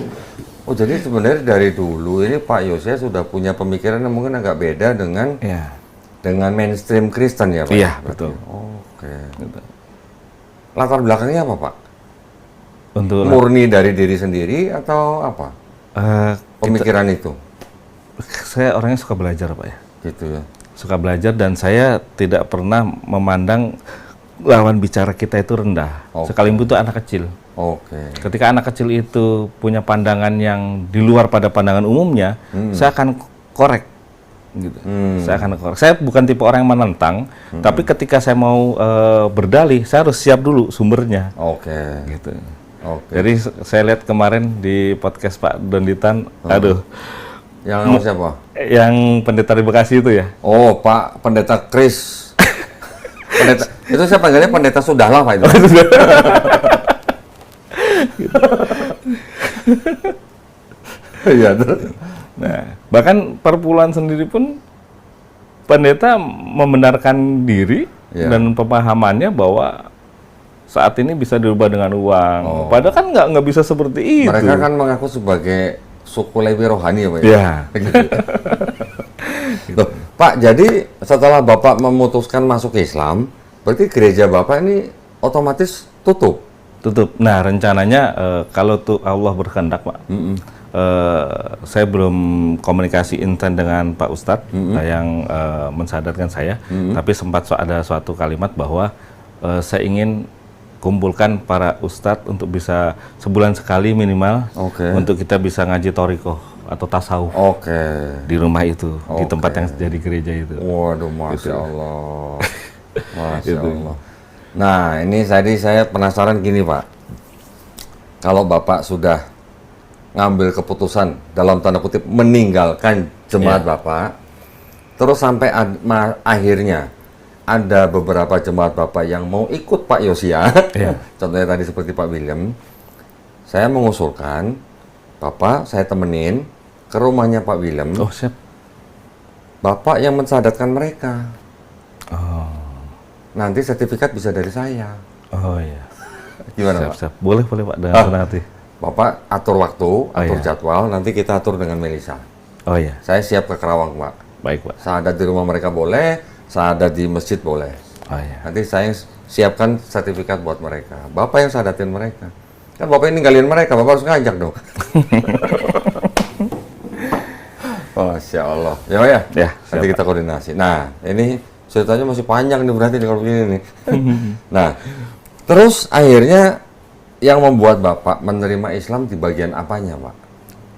[SPEAKER 1] Oh, jadi sebenarnya dari dulu ini Pak Yosia sudah punya pemikiran yang mungkin agak beda dengan
[SPEAKER 2] Iya.
[SPEAKER 1] mainstream Kristen ya, Pak?
[SPEAKER 2] Iya, betul.
[SPEAKER 1] Oke.
[SPEAKER 2] Gitu.
[SPEAKER 1] Latar belakangnya apa, Pak?
[SPEAKER 2] Untuk
[SPEAKER 1] Murni dari diri sendiri atau apa? Pemikiran itu?
[SPEAKER 2] saya orangnya suka belajar, Pak, ya.
[SPEAKER 1] Gitu ya.
[SPEAKER 2] Suka belajar dan saya tidak pernah memandang lawan bicara kita itu rendah.
[SPEAKER 1] Oke.
[SPEAKER 2] Sekalipun itu anak kecil.
[SPEAKER 1] Oke.
[SPEAKER 2] Ketika anak kecil itu punya pandangan yang di luar pada pandangan umumnya, saya akan korek. Gitu. Saya akan korek. Saya bukan tipe orang yang menentang, tapi ketika saya mau berdalih, saya harus siap dulu sumbernya.
[SPEAKER 1] Oke.
[SPEAKER 2] Gitu.
[SPEAKER 1] Oke.
[SPEAKER 2] Jadi saya lihat kemarin di podcast Pak Donitan, aduh,
[SPEAKER 1] Yang nama siapa?
[SPEAKER 2] yang pendeta di Bekasi itu ya.
[SPEAKER 1] Oh, Pak Pendeta Kris. Pendeta, itu saya panggilnya Pendeta Sudahlah, Pak itu. Iya, terus.
[SPEAKER 2] Nah, bahkan perpuluhan sendiri pun pendeta membenarkan diri
[SPEAKER 1] Ya.
[SPEAKER 2] dan pemahamannya bahwa saat ini bisa dirubah dengan uang. Padahal kan nggak bisa seperti itu.
[SPEAKER 1] Mereka kan mengaku sebagai suku Lewi rohani ya, Pak?
[SPEAKER 2] Ya.
[SPEAKER 1] Gitu. Loh, Pak, jadi setelah Bapak memutuskan masuk Islam, berarti gereja Bapak ini otomatis tutup?
[SPEAKER 2] Tutup. Nah, rencananya kalau tuh Allah berkehendak, Pak, saya belum komunikasi intens dengan Pak Ustadz yang mensadarkan saya, tapi sempat ada suatu kalimat bahwa saya ingin kumpulkan para ustadz untuk bisa sebulan sekali minimal
[SPEAKER 1] Oke.
[SPEAKER 2] untuk kita bisa ngaji torikoh atau tasawuf
[SPEAKER 1] Oke.
[SPEAKER 2] di rumah itu, di
[SPEAKER 1] Oke.
[SPEAKER 2] tempat yang jadi gereja itu.
[SPEAKER 1] Waduh, Masya Allah. Masya
[SPEAKER 2] Itu.
[SPEAKER 1] Allah. Nah, ini tadi saya penasaran gini, Pak. Kalau Bapak sudah ngambil keputusan dalam tanda kutip meninggalkan jemaat Bapak, terus sampai akhirnya ada beberapa jemaat Bapak yang mau ikut Pak Yosia, contohnya tadi seperti Pak William, saya mengusulkan Bapak saya temenin ke rumahnya Pak William.
[SPEAKER 2] Oh, siap.
[SPEAKER 1] Bapak yang mensadatkan mereka.
[SPEAKER 2] Oh,
[SPEAKER 1] Nanti sertifikat bisa dari saya.
[SPEAKER 2] oh iya.
[SPEAKER 1] Gimana,
[SPEAKER 2] Siap,
[SPEAKER 1] Pak?
[SPEAKER 2] siap. Boleh, boleh Pak, dengan senang hati.
[SPEAKER 1] Bapak atur waktu, atur
[SPEAKER 2] iya.
[SPEAKER 1] jadwal, nanti kita atur dengan Melisa.
[SPEAKER 2] Oh iya,
[SPEAKER 1] Saya siap ke Kerawang, Pak.
[SPEAKER 2] baik Pak.
[SPEAKER 1] Sahadat di rumah mereka boleh, sahadat di masjid boleh.
[SPEAKER 2] Oh iya.
[SPEAKER 1] Nanti saya siapkan sertifikat buat mereka. Bapak yang sadatin mereka. Kan Bapak ini ninggalin mereka, Bapak harus ngajak dong. Masya Allah. Ya, Pak ya?
[SPEAKER 2] Ya,
[SPEAKER 1] Nanti
[SPEAKER 2] siap,
[SPEAKER 1] kita koordinasi. Nah, ini ceritanya masih panjang nih berarti nih kalau begini nih. Nah, terus akhirnya yang membuat Bapak menerima Islam di bagian apanya, Pak?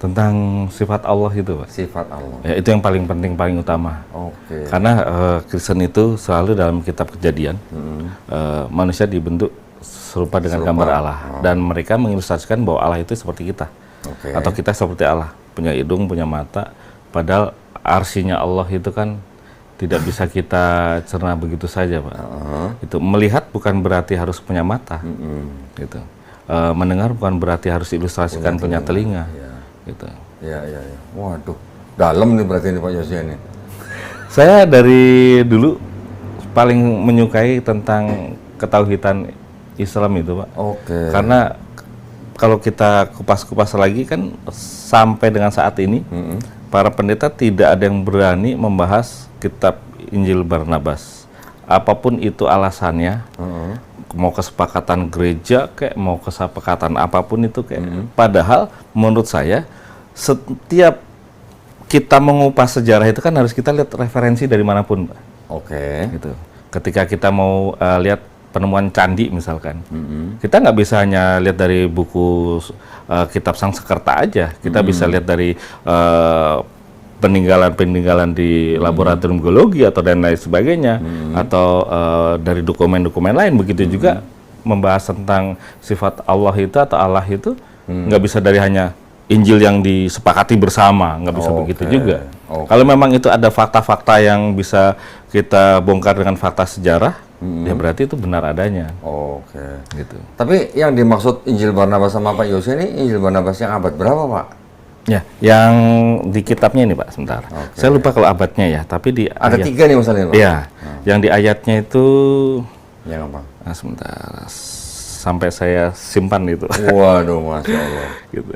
[SPEAKER 2] Tentang sifat Allah itu Pak.
[SPEAKER 1] Sifat Allah.
[SPEAKER 2] Ya, itu yang paling penting, paling utama.
[SPEAKER 1] Oke.
[SPEAKER 2] Karena Kristen itu selalu dalam kitab Kejadian, manusia dibentuk serupa dengan gambar Allah. Dan mereka mengilustrasikan bahwa Allah itu seperti kita.
[SPEAKER 1] Oke.
[SPEAKER 2] Atau kita seperti Allah, punya hidung, punya mata. Padahal arsinya Allah itu kan tidak bisa kita cerna begitu saja, Pak. Itu melihat bukan berarti harus punya mata, gitu. Mendengar bukan berarti harus ilustrasikan punya telinga, gitu.
[SPEAKER 1] Ya. Waduh, dalam nih berarti ini Pak Yosia nih.
[SPEAKER 2] Saya dari dulu paling menyukai tentang ketauhidan Islam itu, Pak.
[SPEAKER 1] Oke.
[SPEAKER 2] Karena kalau kita kupas-kupas lagi kan sampai dengan saat ini para pendeta tidak ada yang berani membahas kitab Injil Barnabas. Apapun itu alasannya, mau kesepakatan gereja kayak mau kesepakatan apapun itu kayak. Padahal menurut saya setiap kita mengupas sejarah itu kan harus kita lihat referensi dari manapun, Pak.
[SPEAKER 1] Oke.
[SPEAKER 2] Gitu. Ketika kita mau lihat penemuan candi misalkan, kita nggak bisa hanya lihat dari buku kitab Sangsekerta aja. Kita bisa lihat dari peninggalan-peninggalan di laboratorium geologi atau dan lain sebagainya, atau dari dokumen-dokumen lain. Begitu juga membahas tentang sifat Allah itu atau Allah itu nggak bisa dari hanya Injil yang disepakati bersama, nggak bisa begitu juga. Kalau memang itu ada fakta-fakta yang bisa kita bongkar dengan fakta sejarah, ya berarti itu benar adanya.
[SPEAKER 1] Oke.
[SPEAKER 2] Gitu.
[SPEAKER 1] Tapi yang dimaksud Injil Barnabas sama Pak Yosia ini Injil Barnabas yang abad berapa, Pak?
[SPEAKER 2] Ya, yang di kitabnya ini Pak, sebentar. Saya lupa kalau abadnya ya, tapi di
[SPEAKER 1] Ada
[SPEAKER 2] ayat,
[SPEAKER 1] 3 nih masalahnya, Pak.
[SPEAKER 2] ya, yang di ayatnya itu,
[SPEAKER 1] Yang apa?
[SPEAKER 2] sebentar, sampai saya simpan itu.
[SPEAKER 1] Waduh, Masya Allah.
[SPEAKER 2] Gitu.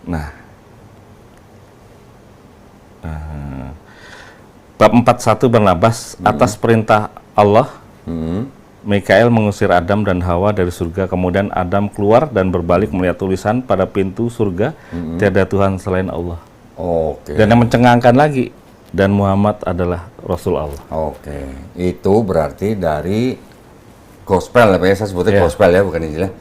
[SPEAKER 2] Nah, bab 41 Barnabas, atas perintah Allah, Mikael mengusir Adam dan Hawa dari surga. Kemudian Adam keluar dan berbalik melihat tulisan pada pintu surga, tiada Tuhan selain Allah.
[SPEAKER 1] Oke.
[SPEAKER 2] Dan yang mencengangkan lagi, dan Muhammad adalah Rasul Allah.
[SPEAKER 1] Oke. Itu berarti dari gospel ya, Pak ya? Saya sebutnya gospel ya, bukan Injil ya.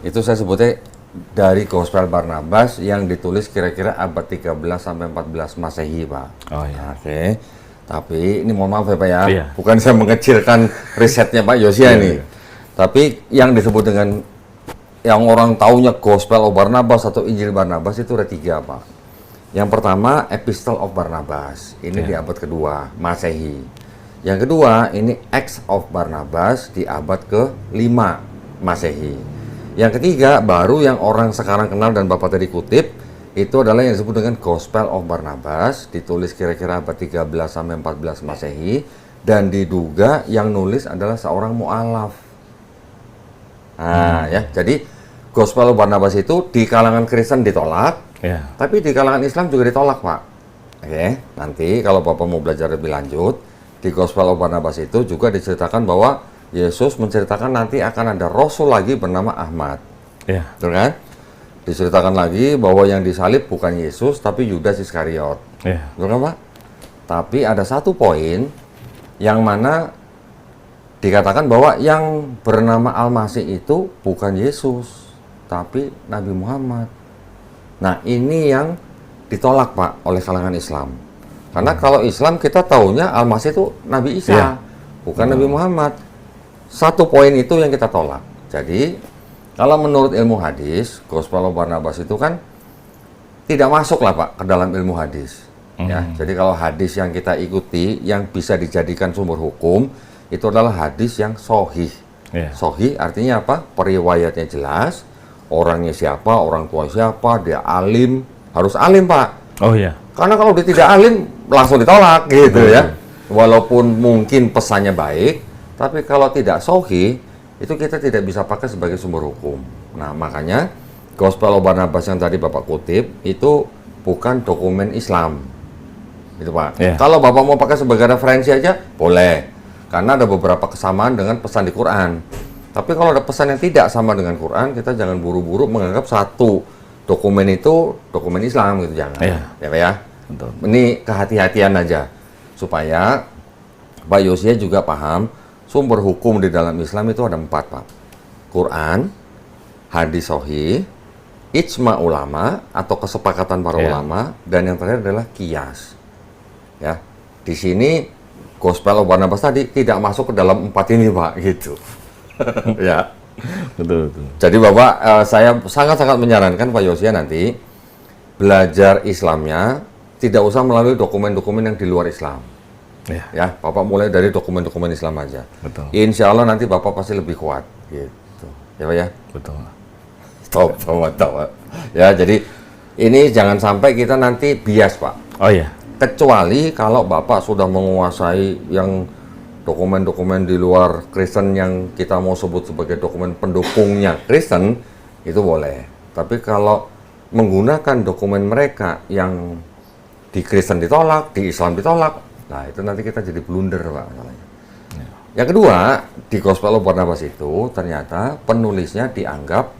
[SPEAKER 1] Itu saya sebutnya dari Gospel Barnabas yang ditulis kira-kira abad 13 sampai 14 Masehi, Pak.
[SPEAKER 2] Oh iya.
[SPEAKER 1] Oke. Tapi ini mohon maaf ya, Pak ya.
[SPEAKER 2] Iya.
[SPEAKER 1] Bukan saya mengecilkan risetnya Pak Yosia nih. Tapi yang disebut dengan yang orang taunya Gospel of Barnabas atau Injil Barnabas itu ada 3, Pak. Yang pertama Epistle of Barnabas. Ini di abad kedua Masehi. Yang kedua ini Acts of Barnabas di abad ke-5 Masehi. Yang ketiga, baru yang orang sekarang kenal dan Bapak tadi kutip, itu adalah yang disebut dengan Gospel of Barnabas, ditulis kira-kira abad 13 sampai 14 Masehi, dan diduga yang nulis adalah seorang mu'alaf. Nah, ya, jadi Gospel of Barnabas itu di kalangan Kristen ditolak, tapi di kalangan Islam juga ditolak, Pak. Oke, nanti kalau Bapak mau belajar lebih lanjut, di Gospel of Barnabas itu juga diceritakan bahwa Yesus menceritakan nanti akan ada Rasul lagi bernama Ahmad. Betul kan? Diceritakan lagi bahwa yang disalib bukan Yesus, tapi Yudas Iskariot. Betul kan, Pak? Tapi ada satu poin yang mana dikatakan bahwa yang bernama Al-Masih itu bukan Yesus, tapi Nabi Muhammad. Nah, ini yang ditolak, Pak, oleh kalangan Islam. Karena kalau Islam kita taunya Al-Masih itu Nabi Isa, bukan Nabi Muhammad. Satu poin itu yang kita tolak. Jadi, kalau menurut ilmu hadis, Gospel of Barnabas itu kan tidak masuk lah, Pak, ke dalam ilmu hadis. Ya, jadi kalau hadis yang kita ikuti, yang bisa dijadikan sumber hukum, itu adalah hadis yang sahih. Sahih artinya apa? Periwayatnya jelas, orangnya siapa, orang tua siapa, dia alim, harus alim, Pak.
[SPEAKER 2] Oh iya.
[SPEAKER 1] Karena kalau dia tidak alim, langsung ditolak gitu ya. Walaupun mungkin pesannya baik, tapi kalau tidak sahih, itu kita tidak bisa pakai sebagai sumber hukum. Nah, makanya Gospel of Barnabas yang tadi Bapak kutip, itu bukan dokumen Islam. Gitu, Pak. Kalau Bapak mau pakai sebagai referensi aja, boleh. Karena ada beberapa kesamaan dengan pesan di Quran. Tapi kalau ada pesan yang tidak sama dengan Quran, kita jangan buru-buru menganggap satu dokumen itu dokumen Islam gitu, jangan. Ya, Pak ya.
[SPEAKER 2] Betul.
[SPEAKER 1] Ini kehati-hatian aja supaya Pak Yosia juga paham sumber hukum di dalam Islam itu ada 4, Pak. Quran, hadis sahih, ijma ulama atau kesepakatan para ulama, dan yang terakhir adalah qiyas. Ya, di sini Gospel of Barnabas tadi tidak masuk ke dalam 4 ini, Pak, gitu. Ya,
[SPEAKER 2] betul.
[SPEAKER 1] jadi Bapak, saya sangat-sangat menyarankan Pak Yosia nanti belajar Islamnya tidak usah melalui dokumen-dokumen yang di luar Islam. Ya, Bapak mulai dari dokumen-dokumen Islam aja.
[SPEAKER 2] Betul.
[SPEAKER 1] Insya Allah nanti Bapak pasti lebih kuat, gitu. Ya, Pak ya.
[SPEAKER 2] Betul.
[SPEAKER 1] Top. Ya, jadi ini jangan sampai kita nanti bias, Pak.
[SPEAKER 2] Oh iya.
[SPEAKER 1] Kecuali kalau Bapak sudah menguasai yang dokumen-dokumen di luar Kristen yang kita mau sebut sebagai dokumen pendukungnya Kristen, itu boleh. Tapi kalau menggunakan dokumen mereka yang di Kristen ditolak, di Islam ditolak, nah itu nanti kita jadi blunder, Pak. Yang kedua, di Gospel of Barnabas itu ternyata penulisnya dianggap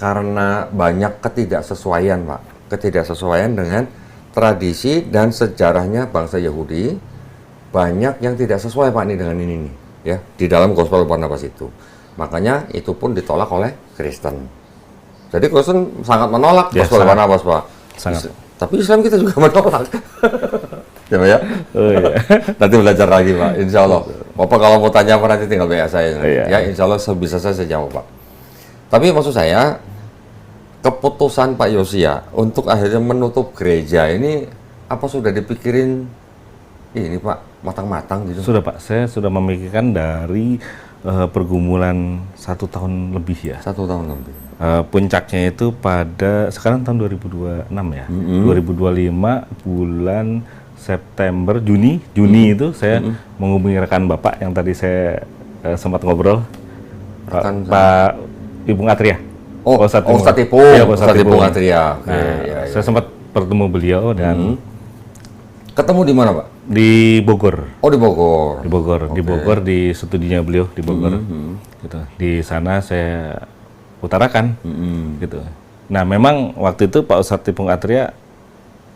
[SPEAKER 1] karena banyak ketidaksesuaian, Pak. Ketidaksesuaian dengan tradisi dan sejarahnya bangsa Yahudi, banyak yang tidak sesuai, Pak, nih dengan ini nih, ya, di dalam Gospel Barnabas itu. Makanya itu pun ditolak oleh Kristen. Jadi Kristen sangat menolak Gospel Barnabas, Pak.
[SPEAKER 2] Sangat.
[SPEAKER 1] Tapi Islam kita juga menolak. Ya, Pak ya?
[SPEAKER 2] Oh iya.
[SPEAKER 1] Nanti belajar lagi, Pak. Insya Allah. Bapak kalau mau tanya apa nanti tinggal WA saya. Ya, insya Allah sebisa saya jawab, Pak. Tapi maksud saya, keputusan Pak Yosia untuk akhirnya menutup gereja ini apa sudah dipikirin ini, Pak, matang-matang gitu?
[SPEAKER 2] Sudah, Pak, saya sudah memikirkan dari pergumulan 1 tahun lebih ya.
[SPEAKER 1] 1 tahun lebih.
[SPEAKER 2] Puncaknya itu pada sekarang tahun 2026 ya. 2025 bulan September, Juni itu saya menghubungi rekan Bapak yang tadi saya sempat ngobrol, Pak Ibu Atria.
[SPEAKER 1] Ustadz Ipung.
[SPEAKER 2] Ya,
[SPEAKER 1] Ustadz Ipung Atria.
[SPEAKER 2] Nah, saya sempat bertemu beliau dan
[SPEAKER 1] ketemu di mana, Pak?
[SPEAKER 2] Di Bogor.
[SPEAKER 1] Oh, di Bogor.
[SPEAKER 2] Di Bogor, di studinya beliau di Bogor. Gitu. Di sana saya utarakan, gitu. Nah, memang waktu itu Pak Ustadz Ipung Atria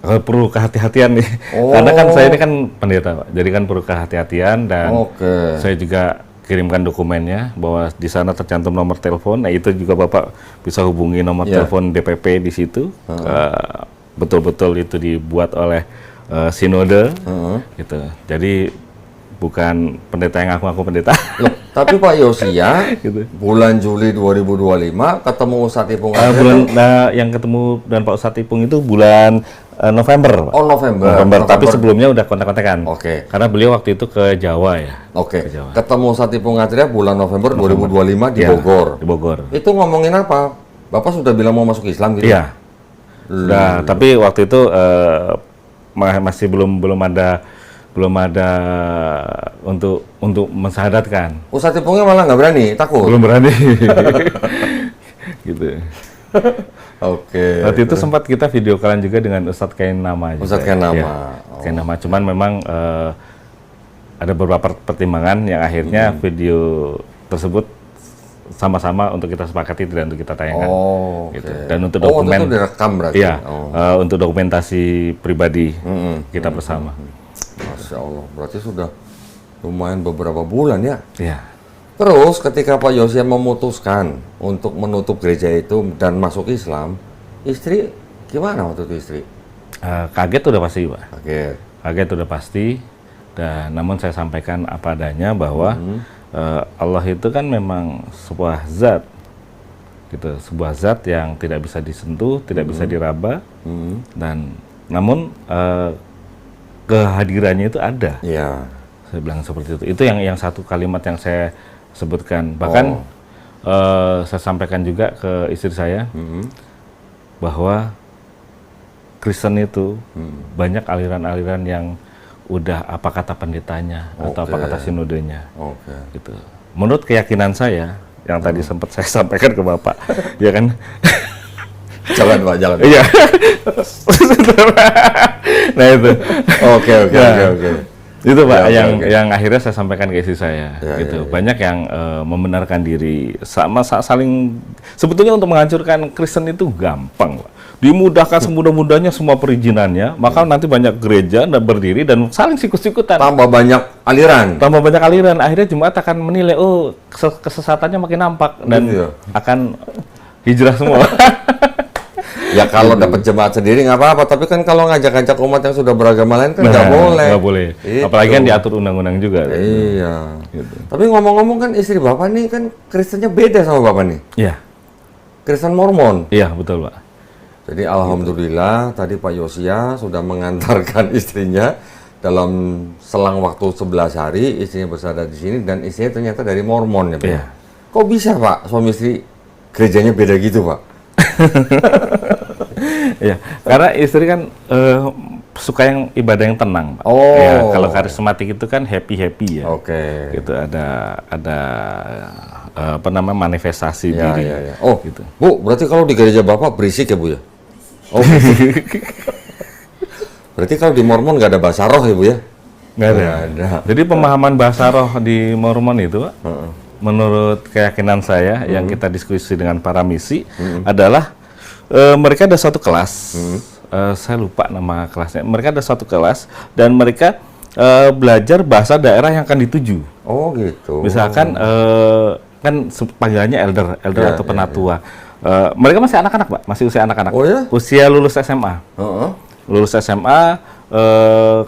[SPEAKER 2] perlu kehati-hatian nih, karena kan saya ini kan pendeta, Pak. Jadi kan perlu kehati-hatian dan saya juga kirimkan dokumennya bahwa di sana tercantum nomor telepon. Nah, itu juga Bapak bisa hubungi nomor telepon DPP di situ. Betul-betul itu dibuat oleh sinode, gitu. Jadi bukan pendeta yang ngaku-ngaku pendeta. Loh,
[SPEAKER 1] tapi Pak Yosia, gitu. Bulan Juli 2025 ketemu Ustadz Ipung.
[SPEAKER 2] Yang ketemu dan Pak Ustadz Ipung itu bulan November, Pak.
[SPEAKER 1] Oh, November.
[SPEAKER 2] Tapi sebelumnya udah kontak-kontakan.
[SPEAKER 1] Oke.
[SPEAKER 2] Karena beliau waktu itu ke Jawa ya.
[SPEAKER 1] Oke. Ketemu Ustadz Ipung Atria bulan November 2025 di Bogor.
[SPEAKER 2] Di Bogor.
[SPEAKER 1] Itu ngomongin apa? Bapak sudah bilang mau masuk Islam gitu?
[SPEAKER 2] Iya. Sudah, tapi waktu itu masih belum ada untuk mensyahadatkan.
[SPEAKER 1] Ustadz Ipungnya malah nggak berani, takut?
[SPEAKER 2] Belum berani. Gitu.
[SPEAKER 1] Oke.
[SPEAKER 2] Waktu itu sempat kita video callan juga dengan Ustadz Kain Nama.
[SPEAKER 1] Ustadz Kain Nama.
[SPEAKER 2] Ya, Kain Nama. Cuman memang ada beberapa pertimbangan yang akhirnya video tersebut sama-sama untuk kita sepakati dan untuk kita tayangkan. Gitu. Dan untuk dokumen,
[SPEAKER 1] itu direkam berarti?
[SPEAKER 2] Iya. Untuk dokumentasi pribadi kita bersama.
[SPEAKER 1] Masya Allah. Berarti sudah Lumayan beberapa bulan ya.
[SPEAKER 2] Iya.
[SPEAKER 1] Terus ketika Pak Yosia memutuskan untuk menutup gereja itu dan masuk Islam, istri gimana waktu itu istri?
[SPEAKER 2] Kaget udah pasti, Pak.
[SPEAKER 1] Kaget.
[SPEAKER 2] Udah pasti. Dan namun saya sampaikan apa adanya bahwa Allah itu kan memang sebuah zat, gitu, sebuah zat yang tidak bisa disentuh, tidak bisa diraba, dan namun kehadirannya itu ada.
[SPEAKER 1] Iya.
[SPEAKER 2] Saya bilang seperti itu. Itu yang satu kalimat yang saya sebutkan. Bahkan saya sampaikan juga ke istri saya bahwa Kristen itu banyak aliran-aliran yang udah apa kata pendetanya atau apa kata sinodenya. Gitu. Menurut keyakinan saya yang tadi sempat saya sampaikan ke Bapak, ya kan?
[SPEAKER 1] Jangan Pak, jangan.
[SPEAKER 2] Iya. Nah itu.
[SPEAKER 1] Oke.
[SPEAKER 2] Itu Pak
[SPEAKER 1] Ya,
[SPEAKER 2] yang akhirnya saya sampaikan ke istri saya. Gitu. Banyak yang membenarkan diri, sama saling, sebetulnya untuk menghancurkan Kristen itu gampang, Pak. Dimudahkan semudah-mudahnya semua perizinannya, maka nanti banyak gereja dan berdiri dan saling sikut-sikutan.
[SPEAKER 1] Tambah banyak aliran.
[SPEAKER 2] Akhirnya jemaat akan menilai, oh kesesatannya makin nampak dan akan hijrah semua.
[SPEAKER 1] Ya kalau dapat jemaat sendiri nggak apa-apa, tapi kan kalau ngajak-ngajak umat yang sudah beragama lain kan nggak boleh.
[SPEAKER 2] Nggak boleh.
[SPEAKER 1] Itu.
[SPEAKER 2] Apalagi kan diatur undang-undang juga.
[SPEAKER 1] Iya.
[SPEAKER 2] Gitu.
[SPEAKER 1] Tapi ngomong-ngomong kan istri Bapak nih kan Kristennya beda sama Bapak nih.
[SPEAKER 2] Iya.
[SPEAKER 1] Kristen Mormon.
[SPEAKER 2] Iya, betul Pak.
[SPEAKER 1] Jadi alhamdulillah tadi Pak Yosia sudah mengantarkan istrinya dalam selang waktu 11 hari, istrinya bersandar di sini dan istrinya ternyata dari Mormon ya Pak.
[SPEAKER 2] Iya.
[SPEAKER 1] Kok bisa Pak suami istri gerejanya beda gitu Pak?
[SPEAKER 2] Iya, karena istri kan suka yang ibadah yang tenang, Pak.
[SPEAKER 1] Oh.
[SPEAKER 2] Ya, kalau karismatik itu kan happy ya.
[SPEAKER 1] Oke.
[SPEAKER 2] Gitu ada apa namanya manifestasi
[SPEAKER 1] Ya,
[SPEAKER 2] diri.
[SPEAKER 1] ya. Oh,
[SPEAKER 2] Gitu.
[SPEAKER 1] Bu, berarti kalau di gereja Bapak berisik ya Bu ya? Oh, berisik. Berarti kalau di Mormon nggak ada bahasa roh ya Bu ya?
[SPEAKER 2] Nggak ada. Jadi pemahaman bahasa roh di Mormon itu, Pak, menurut keyakinan saya yang kita diskusi dengan para misi adalah mereka ada suatu kelas, saya lupa nama kelasnya. Mereka ada suatu kelas dan mereka belajar bahasa daerah yang akan dituju.
[SPEAKER 1] Oh gitu.
[SPEAKER 2] Misalkan kan panggilannya elder atau penatua. Mereka masih anak-anak, Pak, masih usia anak-anak.
[SPEAKER 1] Oh ya?
[SPEAKER 2] Usia lulus SMA. Lulus SMA.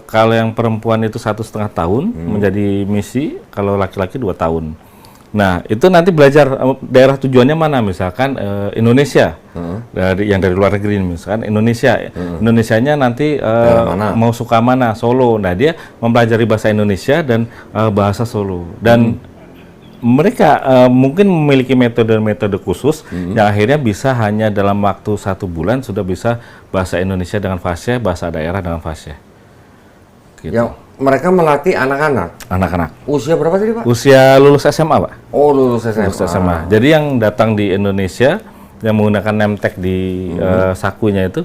[SPEAKER 2] Kalau yang perempuan itu 1,5 tahun menjadi misi, kalau laki-laki 2 tahun. Nah, itu nanti belajar daerah tujuannya mana, misalkan Indonesia, dari luar negeri, misalkan Indonesia, Indonesianya nanti mau suka mana, Solo. Nah, dia mempelajari bahasa Indonesia dan bahasa Solo. Dan mereka mungkin memiliki metode-metode khusus yang akhirnya bisa hanya dalam waktu 1 bulan sudah bisa bahasa Indonesia dengan fasih, bahasa daerah dengan fasih. Gitu.
[SPEAKER 1] Yang mereka melatih anak-anak.
[SPEAKER 2] Anak-anak.
[SPEAKER 1] Usia berapa tadi Pak?
[SPEAKER 2] Usia lulus SMA, Pak.
[SPEAKER 1] Oh, lulus SMA.
[SPEAKER 2] Lulus SMA. Jadi yang datang di Indonesia yang menggunakan nemtek di sakunya itu,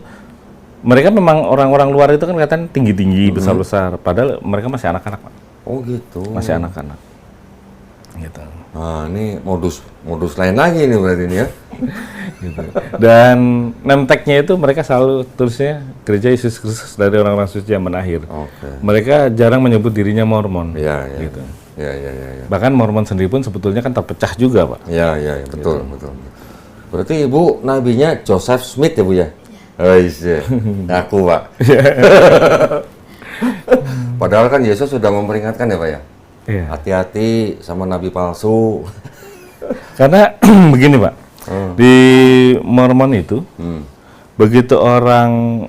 [SPEAKER 2] mereka memang orang-orang luar itu kan kelihatan tinggi-tinggi, besar-besar. Padahal mereka masih anak-anak, Pak.
[SPEAKER 1] Oh gitu.
[SPEAKER 2] Masih anak-anak. Gitu.
[SPEAKER 1] Nah, ini modus lain lagi nih berarti ini ya.
[SPEAKER 2] Gitu. Dan nemteknya itu mereka selalu tulisnya Gereja Yesus Kristus dari orang-orang suci zaman akhir. Mereka jarang menyebut dirinya Mormon.
[SPEAKER 1] Iya.
[SPEAKER 2] Gitu.
[SPEAKER 1] Iya.
[SPEAKER 2] Bahkan Mormon sendiri pun sebetulnya kan terpecah juga, Pak.
[SPEAKER 1] Iya, betul. Berarti Ibu nabinya Joseph Smith ya Bu ya? Oh iya, ngaku Pak. Padahal kan Yesus sudah memperingatkan ya Pak ya?
[SPEAKER 2] Iya.
[SPEAKER 1] Hati-hati sama nabi palsu.
[SPEAKER 2] Karena begini Pak, di Mormon itu begitu orang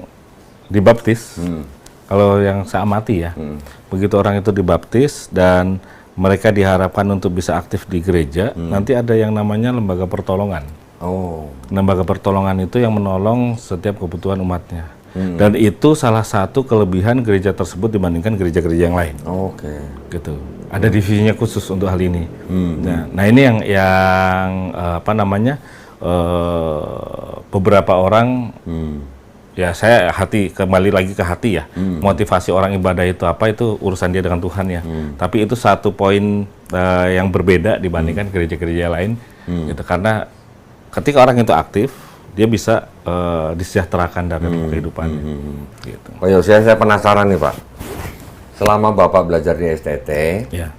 [SPEAKER 2] dibaptis, kalau yang saya amati ya, begitu orang itu dibaptis dan mereka diharapkan untuk bisa aktif di gereja, nanti ada yang namanya lembaga pertolongan. Lembaga pertolongan itu yang menolong setiap kebutuhan umatnya. Dan itu salah satu kelebihan gereja tersebut dibandingkan gereja-gereja yang lain. Gitu. Ada divisinya khusus untuk hal ini. Nah ini yang apa namanya, beberapa orang, ya saya kembali lagi ke hati ya. Motivasi orang ibadah itu apa, itu urusan dia dengan Tuhan ya. Tapi itu satu poin yang berbeda dibandingkan gereja-gereja lain. Gitu. Karena ketika orang itu aktif, dia bisa disejahterakan dari kehidupannya. Gitu.
[SPEAKER 1] Oh ya, saya penasaran nih Pak. selama Bapak belajar di STT,
[SPEAKER 2] Ya.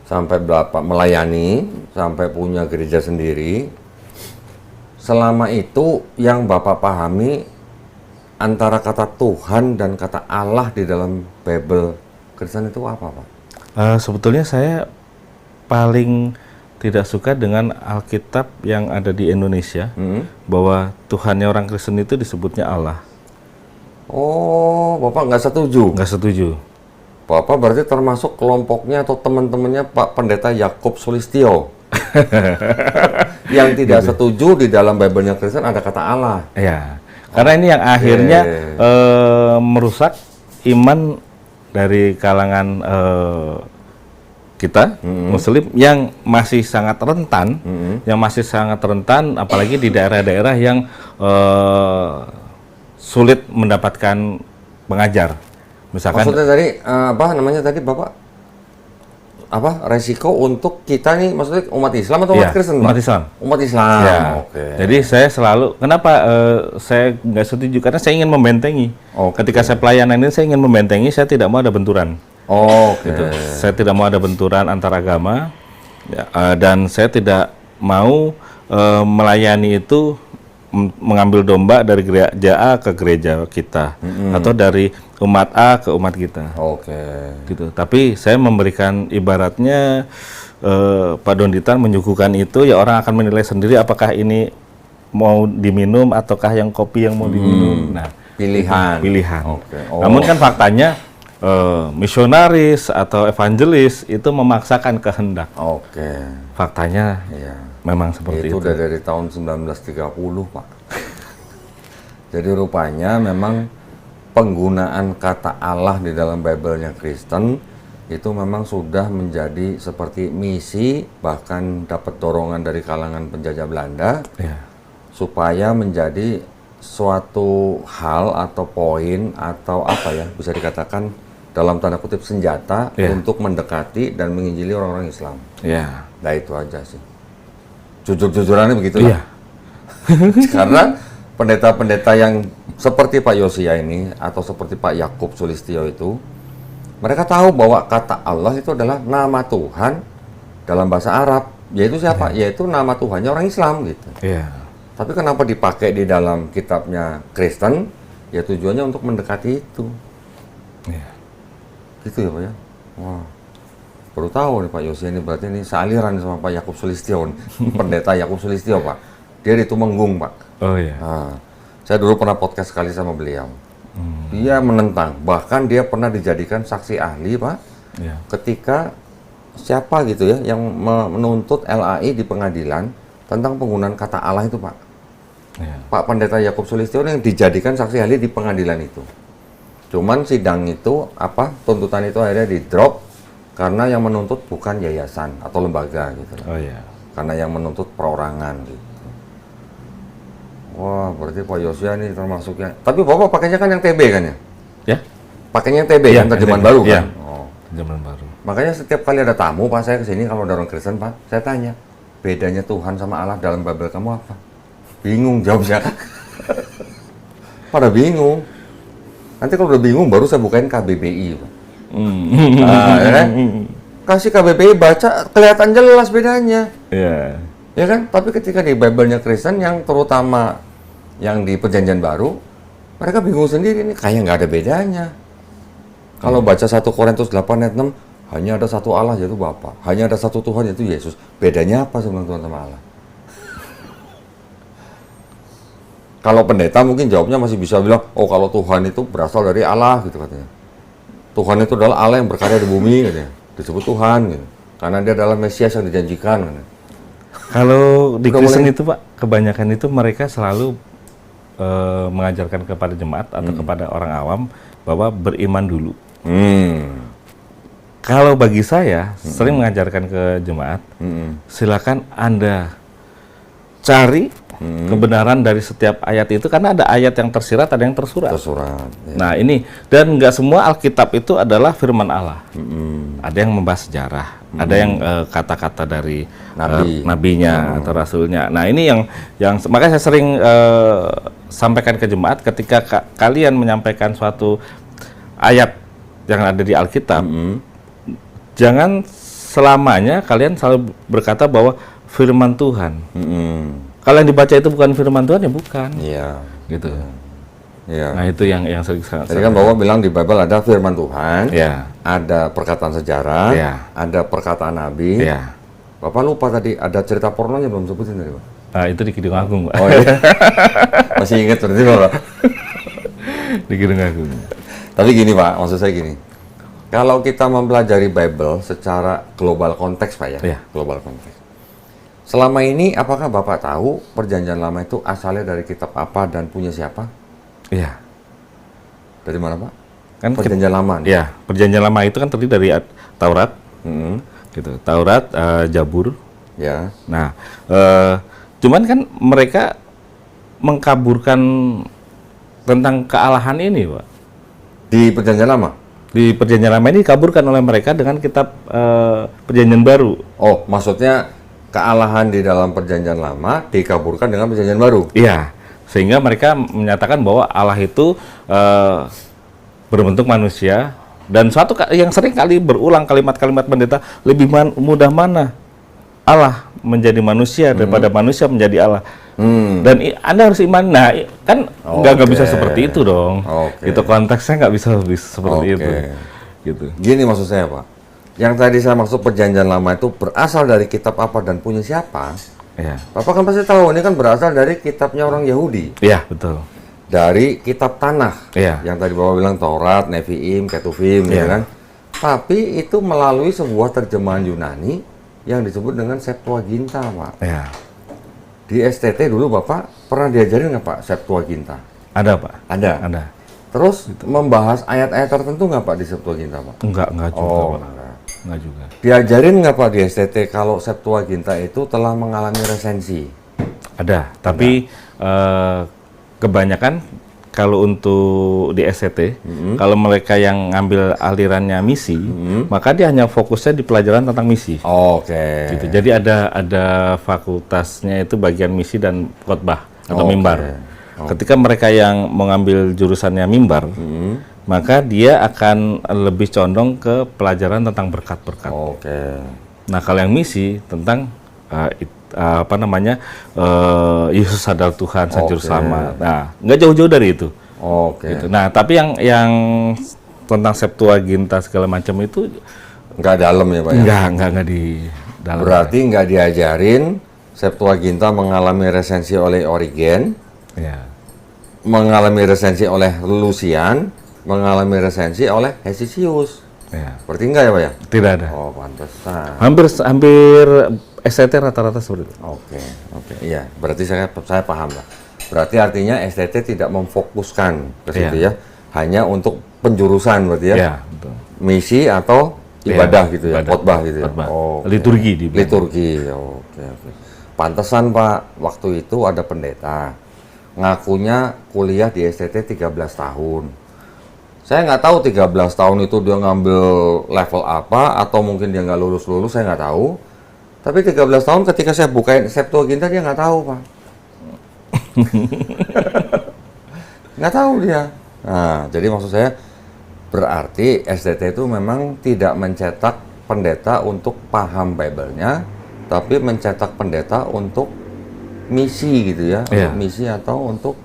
[SPEAKER 1] sampai Bapak melayani, sampai punya gereja sendiri, selama itu yang Bapak pahami antara kata Tuhan dan kata Allah di dalam Bible Kristen itu apa, Pak?
[SPEAKER 2] Sebetulnya saya paling tidak suka dengan Alkitab yang ada di Indonesia, bahwa Tuhannya orang Kristen itu disebutnya Allah.
[SPEAKER 1] Oh, Bapak nggak setuju?
[SPEAKER 2] Nggak setuju.
[SPEAKER 1] Bapak berarti termasuk kelompoknya atau teman-temannya Pak Pendeta Yakub Sulistyo yang tidak setuju di dalam Bible-nya Kristen ada kata Allah.
[SPEAKER 2] Ya, karena ini yang akhirnya merusak iman dari kalangan kita Muslim yang masih sangat rentan, apalagi di daerah-daerah yang sulit mendapatkan pengajar. Misalkan
[SPEAKER 1] Maksudnya tadi apa namanya tadi Bapak? Apa resiko untuk kita nih maksudnya umat Islam atau umat Kristen?
[SPEAKER 2] Umat Islam.
[SPEAKER 1] Umat Islam.
[SPEAKER 2] Ya.
[SPEAKER 1] Oke.
[SPEAKER 2] Jadi saya selalu kenapa saya nggak setuju karena saya ingin membentengi. Ketika saya pelayanan ini saya ingin membentengi, saya tidak mau ada benturan. Gitu. Saya tidak mau ada benturan antar agama dan saya tidak mau melayani itu mengambil domba dari gereja A ke gereja kita atau dari umat A ke umat kita. Gitu. Tapi saya memberikan ibaratnya Pak Donditan menyuguhkan itu, ya orang akan menilai sendiri apakah ini mau diminum ataukah yang kopi yang mau diminum. Nah, pilihan. Namun kan faktanya misionaris atau evangelis itu memaksakan kehendak. Faktanya memang seperti itu.
[SPEAKER 1] Itu udah dari tahun 1930, Pak. Jadi rupanya memang penggunaan kata Allah di dalam Bible-nya Kristen itu memang sudah menjadi seperti misi, bahkan dapat dorongan dari kalangan penjajah Belanda supaya menjadi suatu hal atau poin atau apa ya bisa dikatakan dalam tanda kutip senjata untuk mendekati dan menginjili orang-orang Islam. Nah itu aja sih. Jujur-jujurannya begitu lah. Karena pendeta-pendeta yang seperti Pak Yosia ini atau seperti Pak Yakub Sulistyo itu, mereka tahu bahwa kata Allah itu adalah nama Tuhan dalam bahasa Arab. Yaitu siapa? Yaitu nama Tuhannya orang Islam gitu. Tapi kenapa dipakai di dalam kitabnya Kristen? Ya tujuannya untuk mendekati itu. Gitu ya Pak ya. Wah. Baru tahu nih Pak Yosia ini berarti ini sealiran sama Pak Yakub Sulistyo, pendeta Yakub Sulistyo Pak. Dia di Tumenggung Pak. Nah, saya dulu pernah podcast sekali sama beliau. Dia menentang, bahkan dia pernah dijadikan saksi ahli Pak. Ketika siapa gitu ya yang menuntut LAI di pengadilan tentang penggunaan kata Allah itu Pak. Pak Pendeta Yakub Sulistyo yang dijadikan saksi ahli di pengadilan itu. Cuman sidang itu tuntutan itu akhirnya di drop. Karena yang menuntut bukan yayasan atau lembaga gitu. Karena yang menuntut perorangan gitu. Wah, berarti Pak Yosia ini termasuknya. Tapi Bapak pakainya kan yang TB kan ya? Pakainya yang TB kan, terjemahan baru kan?
[SPEAKER 2] Terjemahan baru.
[SPEAKER 1] Makanya setiap kali ada tamu, Pak, saya kesini kalau ada orang Kristen, Pak, saya tanya, bedanya Tuhan sama Allah dalam Bible kamu apa? Bingung jawabnya. Pada bingung. Nanti kalau udah bingung, baru saya bukain KBBI, Pak. Ya kan? Kasih KBBI baca kelihatan jelas bedanya. Ya kan? Tapi ketika di Bible-nya Kristen yang terutama yang di Perjanjian Baru, mereka bingung sendiri nih, kayak nggak ada bedanya. Kalau baca 1 Korintus 8 ayat 6, hanya ada satu Allah yaitu Bapa, hanya ada satu Tuhan yaitu Yesus. Bedanya apa sebenarnya Tuhan sama Allah? Kalau pendeta mungkin jawabnya masih bisa bilang, oh kalau Tuhan itu berasal dari Allah gitu katanya. Tuhan itu adalah Allah yang berkarya di bumi, katanya. Disebut Tuhan, gitu. Karena dia adalah Mesias yang dijanjikan. Katanya.
[SPEAKER 2] Kalau di Kristen itu Pak, kebanyakan itu mereka selalu mengajarkan kepada jemaat atau kepada orang awam bahwa beriman dulu. Kalau bagi saya, sering mengajarkan ke jemaat, silakan Anda cari kebenaran dari setiap ayat itu, karena ada ayat yang tersirat, ada yang tersurat. Nah ini, dan nggak semua Alkitab itu adalah firman Allah. Ada yang membahas sejarah, ada yang kata-kata dari nabinya atau rasulnya. Nah ini yang makanya saya sering sampaikan ke jemaat ketika kalian menyampaikan suatu ayat yang ada di Alkitab, jangan selamanya kalian selalu berkata bahwa firman Tuhan. Kalau yang dibaca itu bukan firman Tuhan, ya bukan.
[SPEAKER 1] Iya.
[SPEAKER 2] Gitu.
[SPEAKER 1] Iya.
[SPEAKER 2] Nah itu yang sering
[SPEAKER 1] Jadi kan Bapak bilang di Bible ada firman Tuhan,
[SPEAKER 2] ya,
[SPEAKER 1] ada perkataan sejarah,
[SPEAKER 2] ya,
[SPEAKER 1] ada perkataan Nabi.
[SPEAKER 2] ya.
[SPEAKER 1] Bapak lupa tadi ada cerita pornonya belum sebutin tadi, Pak.
[SPEAKER 2] Nah, itu di Kidung Agung, Pak.
[SPEAKER 1] Oh iya. Masih ingat berarti Bapak.
[SPEAKER 2] Di Kidung Agung.
[SPEAKER 1] Tapi gini Pak, maksud saya gini. Kalau kita mempelajari Bible secara global konteks Pak ya,
[SPEAKER 2] Iya.
[SPEAKER 1] global konteks. Selama ini apakah Bapak tahu Perjanjian Lama itu asalnya dari kitab apa dan punya siapa?
[SPEAKER 2] Iya.
[SPEAKER 1] Dari mana Pak?
[SPEAKER 2] Kan
[SPEAKER 1] Perjanjian Lama. Nih.
[SPEAKER 2] ya, Perjanjian Lama itu kan terdiri dari Taurat, gitu. Taurat, Jabur.
[SPEAKER 1] Ya.
[SPEAKER 2] Nah, cuman kan mereka mengkaburkan tentang kealahan ini, Pak.
[SPEAKER 1] Di Perjanjian Lama?
[SPEAKER 2] Di Perjanjian Lama ini dikaburkan oleh mereka dengan kitab Perjanjian Baru.
[SPEAKER 1] Oh, maksudnya kealahan di dalam Perjanjian Lama dikaburkan dengan Perjanjian Baru?
[SPEAKER 2] Iya, sehingga mereka menyatakan bahwa Allah itu berbentuk manusia, dan suatu yang sering kali berulang kalimat-kalimat pendeta, lebih mudah mana Allah menjadi manusia daripada manusia menjadi Allah. Dan Anda harus iman. Nah, kan nggak bisa seperti itu dong. Itu konteksnya nggak bisa seperti itu. Gitu.
[SPEAKER 1] Gini maksud saya Pak. Yang tadi saya maksud Perjanjian Lama itu berasal dari kitab apa dan punya siapa?
[SPEAKER 2] Iya.
[SPEAKER 1] Bapak kan pasti tahu ini kan berasal dari kitabnya orang Yahudi.
[SPEAKER 2] Iya, betul.
[SPEAKER 1] Dari kitab Tanakh.
[SPEAKER 2] Iya.
[SPEAKER 1] Yang tadi Bapak bilang Taurat, Nevi'im, Ketuvim, gitu kan. Tapi itu melalui sebuah terjemahan Yunani yang disebut dengan Septuaginta, Pak.
[SPEAKER 2] Iya.
[SPEAKER 1] Di STT dulu Bapak pernah diajarin nggak Pak Septuaginta?
[SPEAKER 2] Ada, Pak.
[SPEAKER 1] Ada.
[SPEAKER 2] Ada.
[SPEAKER 1] Terus membahas ayat-ayat tertentu nggak Pak di Septuaginta Pak?
[SPEAKER 2] Enggak juga,
[SPEAKER 1] Oh,
[SPEAKER 2] Pak. Enggak juga.
[SPEAKER 1] diajarin nggak Pak di STT kalau Septuaginta itu telah mengalami resensi?
[SPEAKER 2] Ada, tapi kebanyakan kalau untuk di SCT, kalau mereka yang ngambil alirannya misi, maka dia hanya fokusnya di pelajaran tentang misi.
[SPEAKER 1] Oke.
[SPEAKER 2] Gitu. Jadi ada fakultasnya itu bagian misi dan khotbah atau mimbar. Ketika mereka yang mengambil jurusannya mimbar, maka dia akan lebih condong ke pelajaran tentang berkat-berkat.
[SPEAKER 1] Oke.
[SPEAKER 2] Nah, kalau yang misi tentang Yesus adalah Tuhan, Sang Juru Selamat. Nah, nggak jauh-jauh dari itu.
[SPEAKER 1] Oke.
[SPEAKER 2] Gitu. Nah, tapi yang tentang Septuaginta segala macam itu
[SPEAKER 1] Nggak dalam ya Pak ya?
[SPEAKER 2] nggak di dalam.
[SPEAKER 1] Berarti nggak diajarin Septuaginta mengalami resensi oleh Origen,
[SPEAKER 2] Ya.
[SPEAKER 1] mengalami resensi oleh Lucian, mengalami resensi oleh Hesisius.
[SPEAKER 2] Ya.
[SPEAKER 1] Berarti enggak ya Pak ya?
[SPEAKER 2] Tidak ada.
[SPEAKER 1] Oh, pantesan.
[SPEAKER 2] Hampir STT rata-rata seperti itu.
[SPEAKER 1] Oke. Iya, berarti saya paham lah. Berarti artinya STT tidak memfokuskan ke situ ya, hanya untuk penjurusan berarti ya.
[SPEAKER 2] Ya, betul.
[SPEAKER 1] Misi atau ibadah gitu ya,
[SPEAKER 2] ibadah.
[SPEAKER 1] khotbah gitu ya.
[SPEAKER 2] Khotbah.
[SPEAKER 1] Oke.
[SPEAKER 2] Liturgi di
[SPEAKER 1] Liturgi. Oke. Pantesan Pak, waktu itu ada pendeta ngakunya kuliah di STT 13 tahun. Saya nggak tahu 13 tahun itu dia ngambil level apa, atau mungkin dia nggak lulus-lulus, saya nggak tahu. Tapi 13 tahun ketika saya bukain Septuaginta dia nggak tahu Pak. Nggak tahu dia. Nah, jadi maksud saya berarti STT itu memang tidak mencetak pendeta untuk paham Bible-nya, tapi mencetak pendeta untuk misi gitu ya, untuk misi atau untuk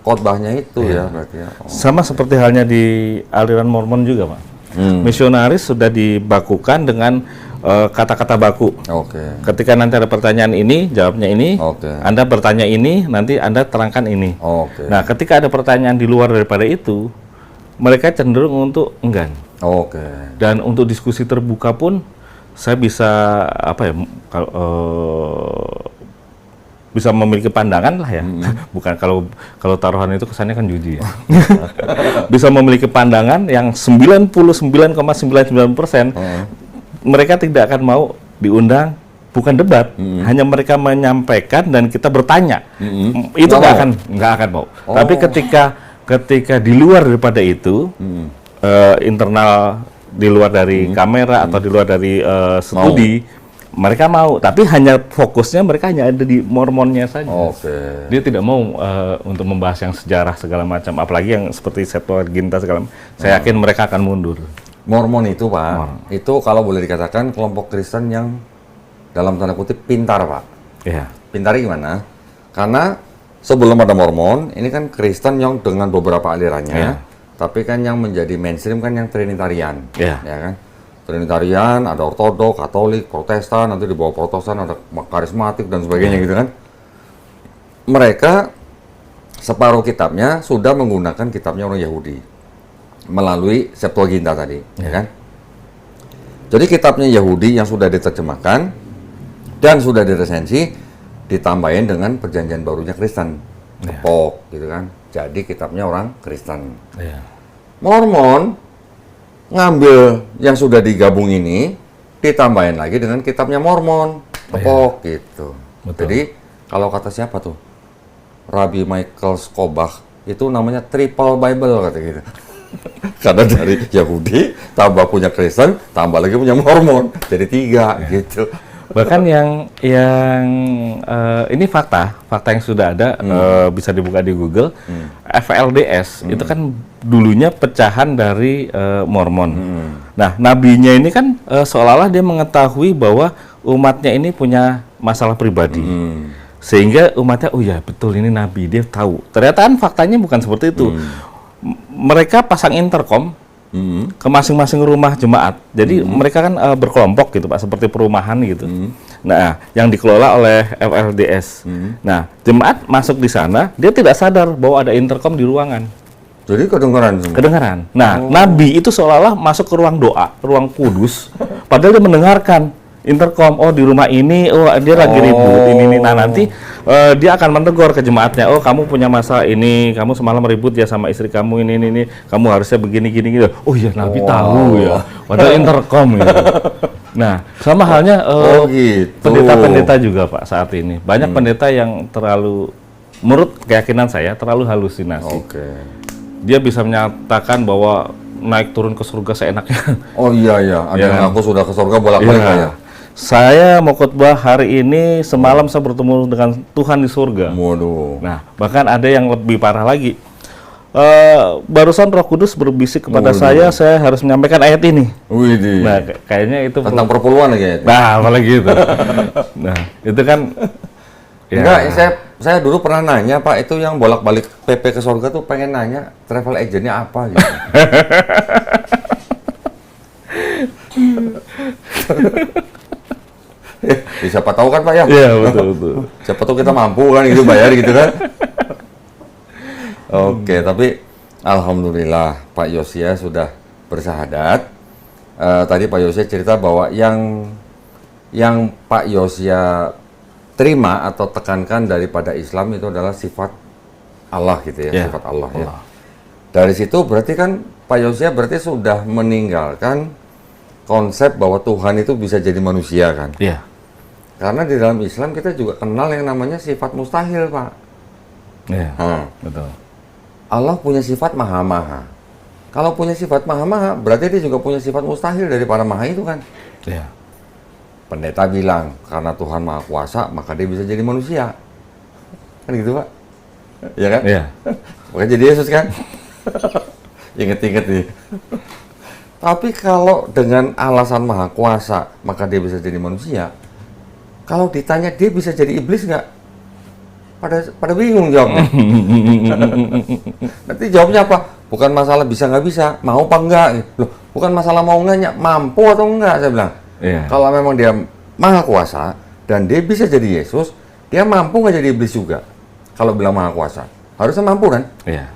[SPEAKER 1] khotbahnya itu ya berarti ya.
[SPEAKER 2] Sama seperti halnya di aliran Mormon juga, Pak. Misionaris sudah dibakukan dengan kata-kata baku.
[SPEAKER 1] Oke.
[SPEAKER 2] Ketika nanti ada pertanyaan ini, jawabnya ini.
[SPEAKER 1] Oke.
[SPEAKER 2] Anda bertanya ini, nanti Anda terangkan ini.
[SPEAKER 1] Oke.
[SPEAKER 2] Nah, ketika ada pertanyaan di luar daripada itu, mereka cenderung untuk enggan.
[SPEAKER 1] Oke.
[SPEAKER 2] Dan untuk diskusi terbuka pun, saya bisa bisa memiliki pandangan lah ya. Bukan kalau taruhan itu kesannya kan judi ya. Bisa memiliki pandangan yang 99,99%. Mereka tidak akan mau diundang, bukan debat, hanya mereka menyampaikan dan kita bertanya. Itu nggak akan mau. Tapi ketika di luar daripada itu, internal di luar dari kamera atau di luar dari studi, mereka mau, tapi hanya fokusnya mereka hanya ada di Mormonnya saja.
[SPEAKER 1] Oke.
[SPEAKER 2] Dia tidak mau untuk membahas yang sejarah segala macam, apalagi yang seperti Septuaginta segala macam. Saya yakin mereka akan mundur.
[SPEAKER 1] Mormon itu Pak, itu kalau boleh dikatakan kelompok Kristen yang dalam tanda kutip pintar Pak.
[SPEAKER 2] Iya.
[SPEAKER 1] Pintarnya gimana? Karena sebelum ada Mormon, ini kan Kristen yang dengan beberapa alirannya,
[SPEAKER 2] Iya.
[SPEAKER 1] tapi kan yang menjadi mainstream kan yang Trinitarian,
[SPEAKER 2] Iya.
[SPEAKER 1] ya kan? Trinitarian, ada Ortodok, Katolik, Protestan, nanti di bawah Protestan ada karismatik dan sebagainya gitu kan. Mereka separuh kitabnya sudah menggunakan kitabnya orang Yahudi melalui Septuaginta tadi, ya kan? Jadi kitabnya Yahudi yang sudah diterjemahkan dan sudah diresensi ditambahin dengan perjanjian barunya Kristen, tepok gitu kan. Jadi kitabnya orang Kristen.
[SPEAKER 2] Iya.
[SPEAKER 1] Mormon ngambil yang sudah digabung ini ditambahin lagi dengan kitabnya Mormon, tepok gitu.
[SPEAKER 2] Betul.
[SPEAKER 1] Jadi kalau kata siapa tuh? Rabbi Michael Skobach itu namanya Triple Bible kata gitu. Karena dari Yahudi tambah punya Kristen, tambah lagi punya Mormon, jadi 3 gitu.
[SPEAKER 2] Bahkan yang ini fakta yang sudah ada bisa dibuka di Google. FLDS itu kan dulunya pecahan dari Mormon. Nah, nabinya ini kan seolah-olah dia mengetahui bahwa umatnya ini punya masalah pribadi. Sehingga umatnya, oh ya betul ini nabi, dia tahu. Ternyata kan faktanya bukan seperti itu. Mereka pasang intercom ke masing-masing rumah jemaat. Jadi mereka kan berkelompok gitu Pak, seperti perumahan gitu. Nah, yang dikelola oleh FLDS. Nah, jemaat masuk di sana, dia tidak sadar bahwa ada intercom di ruangan.
[SPEAKER 1] Jadi kedengaran semua.
[SPEAKER 2] Kedengaran. Nah, nabi itu seolah-olah masuk ke ruang doa, ruang kudus, padahal dia mendengarkan intercom. Oh, di rumah ini, oh dia lagi ribut ini. Nah, nanti dia akan menegur ke jemaatnya. Oh, kamu punya masalah ini, kamu semalam ribut ya sama istri kamu ini. Kamu harusnya begini gitu. Oh iya, nabi tahu ya. Padahal intercom gitu. Nah, sama halnya
[SPEAKER 1] gitu.
[SPEAKER 2] pendeta-pendeta juga Pak saat ini. Banyak pendeta yang terlalu, menurut keyakinan saya, terlalu halusinasi.
[SPEAKER 1] Oke.
[SPEAKER 2] Dia bisa menyatakan bahwa naik turun ke surga seenaknya.
[SPEAKER 1] Oh iya, ada
[SPEAKER 2] Ya
[SPEAKER 1] yang
[SPEAKER 2] kan?
[SPEAKER 1] aku sudah ke surga bolak-balik ya.
[SPEAKER 2] Saya mau khotbah hari ini, semalam saya bertemu dengan Tuhan di surga.
[SPEAKER 1] Waduh.
[SPEAKER 2] Nah, bahkan ada yang lebih parah lagi. Barusan Roh Kudus berbisik kepada saya harus menyampaikan ayat ini.
[SPEAKER 1] Widih.
[SPEAKER 2] Nah, kayaknya itu
[SPEAKER 1] Tentang perpuluhan lagi ya.
[SPEAKER 2] Nah, apalagi itu. Nah, itu kan ya.
[SPEAKER 1] Enggak, saya dulu pernah nanya Pak, itu yang bolak-balik PP ke surga tuh pengen nanya travel agentnya apa gitu. Siapa tahu kan Pak ya?
[SPEAKER 2] Iya, betul.
[SPEAKER 1] Siapa tahu kita mampu kan gitu bayar gitu kan. Oke, tapi alhamdulillah Pak Yosia sudah bersahadat. Tadi Pak Yosia cerita bahwa yang Pak Yosia terima atau tekankan daripada Islam itu adalah sifat Allah gitu ya, sifat Allah ya. Dari situ berarti kan Pak Yosia berarti sudah meninggalkan konsep bahwa Tuhan itu bisa jadi manusia kan?
[SPEAKER 2] Iya.
[SPEAKER 1] Karena di dalam Islam kita juga kenal yang namanya sifat mustahil, Pak.
[SPEAKER 2] Iya. Betul.
[SPEAKER 1] Allah punya sifat maha-maha. Kalau punya sifat maha-maha, berarti dia juga punya sifat mustahil dari para maha itu kan?
[SPEAKER 2] Iya.
[SPEAKER 1] Pendeta bilang, karena Tuhan maha kuasa, maka dia bisa jadi manusia. Kan gitu, Pak? Iya kan?
[SPEAKER 2] Iya.
[SPEAKER 1] Makanya jadi Yesus kan? Ingat-ingat nih. Tapi kalau dengan alasan maha kuasa, maka dia bisa jadi manusia. Kalau ditanya dia bisa jadi iblis nggak? Pada bingung jawabnya. Nanti jawabnya apa? Bukan masalah bisa nggak bisa, mau apa enggak? Loh, bukan masalah mau enggaknya, mampu atau enggak, saya bilang.
[SPEAKER 2] Iya.
[SPEAKER 1] Kalau memang dia maha kuasa dan dia bisa jadi Yesus, dia mampu nggak jadi iblis juga? Kalau bilang maha kuasa, harusnya mampu kan?
[SPEAKER 2] Iya.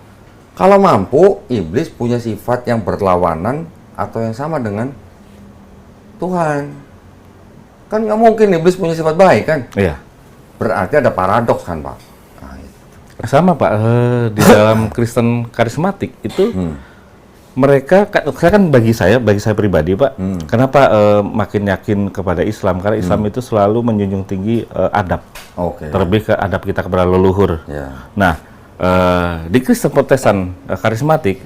[SPEAKER 1] Kalau mampu, iblis punya sifat yang berlawanan atau yang sama dengan Tuhan. Kan nggak mungkin iblis punya sifat baik kan?
[SPEAKER 2] Iya.
[SPEAKER 1] Berarti ada paradoks kan, Pak? Nah, itu.
[SPEAKER 2] Sama Pak, di dalam Kristen karismatik itu mereka, saya kan bagi saya pribadi Pak, kenapa makin yakin kepada Islam? Karena Islam itu selalu menjunjung tinggi adab, terlebih ke adab kita kepada leluhur.
[SPEAKER 1] Ya.
[SPEAKER 2] Nah, di Kristen Protestan karismatik,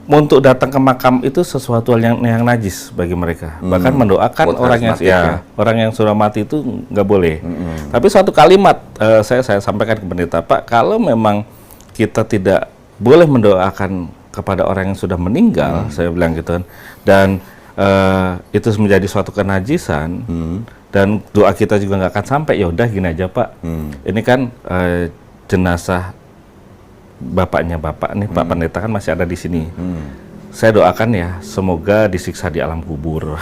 [SPEAKER 2] untuk datang ke makam itu sesuatu yang najis bagi mereka. Bahkan mendoakan
[SPEAKER 1] Buat
[SPEAKER 2] orang yang
[SPEAKER 1] karismatik ya.
[SPEAKER 2] orang yang sudah mati itu nggak boleh. Tapi suatu kalimat saya sampaikan ke pendeta, Pak, kalau memang kita tidak boleh mendoakan kepada orang yang sudah meninggal, saya bilang gitu kan, dan itu menjadi suatu kenajisan, dan doa kita juga nggak akan sampai. Ya udah gini aja, Pak, ini kan jenazah bapaknya Bapak nih, Pak Pendeta kan masih ada di sini. Saya doakan ya, semoga disiksa di alam kubur.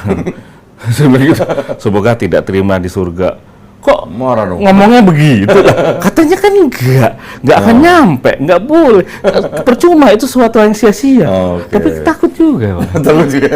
[SPEAKER 2] Semoga tidak terima di surga. Kok
[SPEAKER 1] Marah dong.
[SPEAKER 2] ngomongnya begitu? Katanya kan nggak akan nyampe, nggak boleh. Percuma, itu suatu yang sia-sia.
[SPEAKER 1] Oke.
[SPEAKER 2] Tapi takut juga, Pak.
[SPEAKER 1] Takut juga.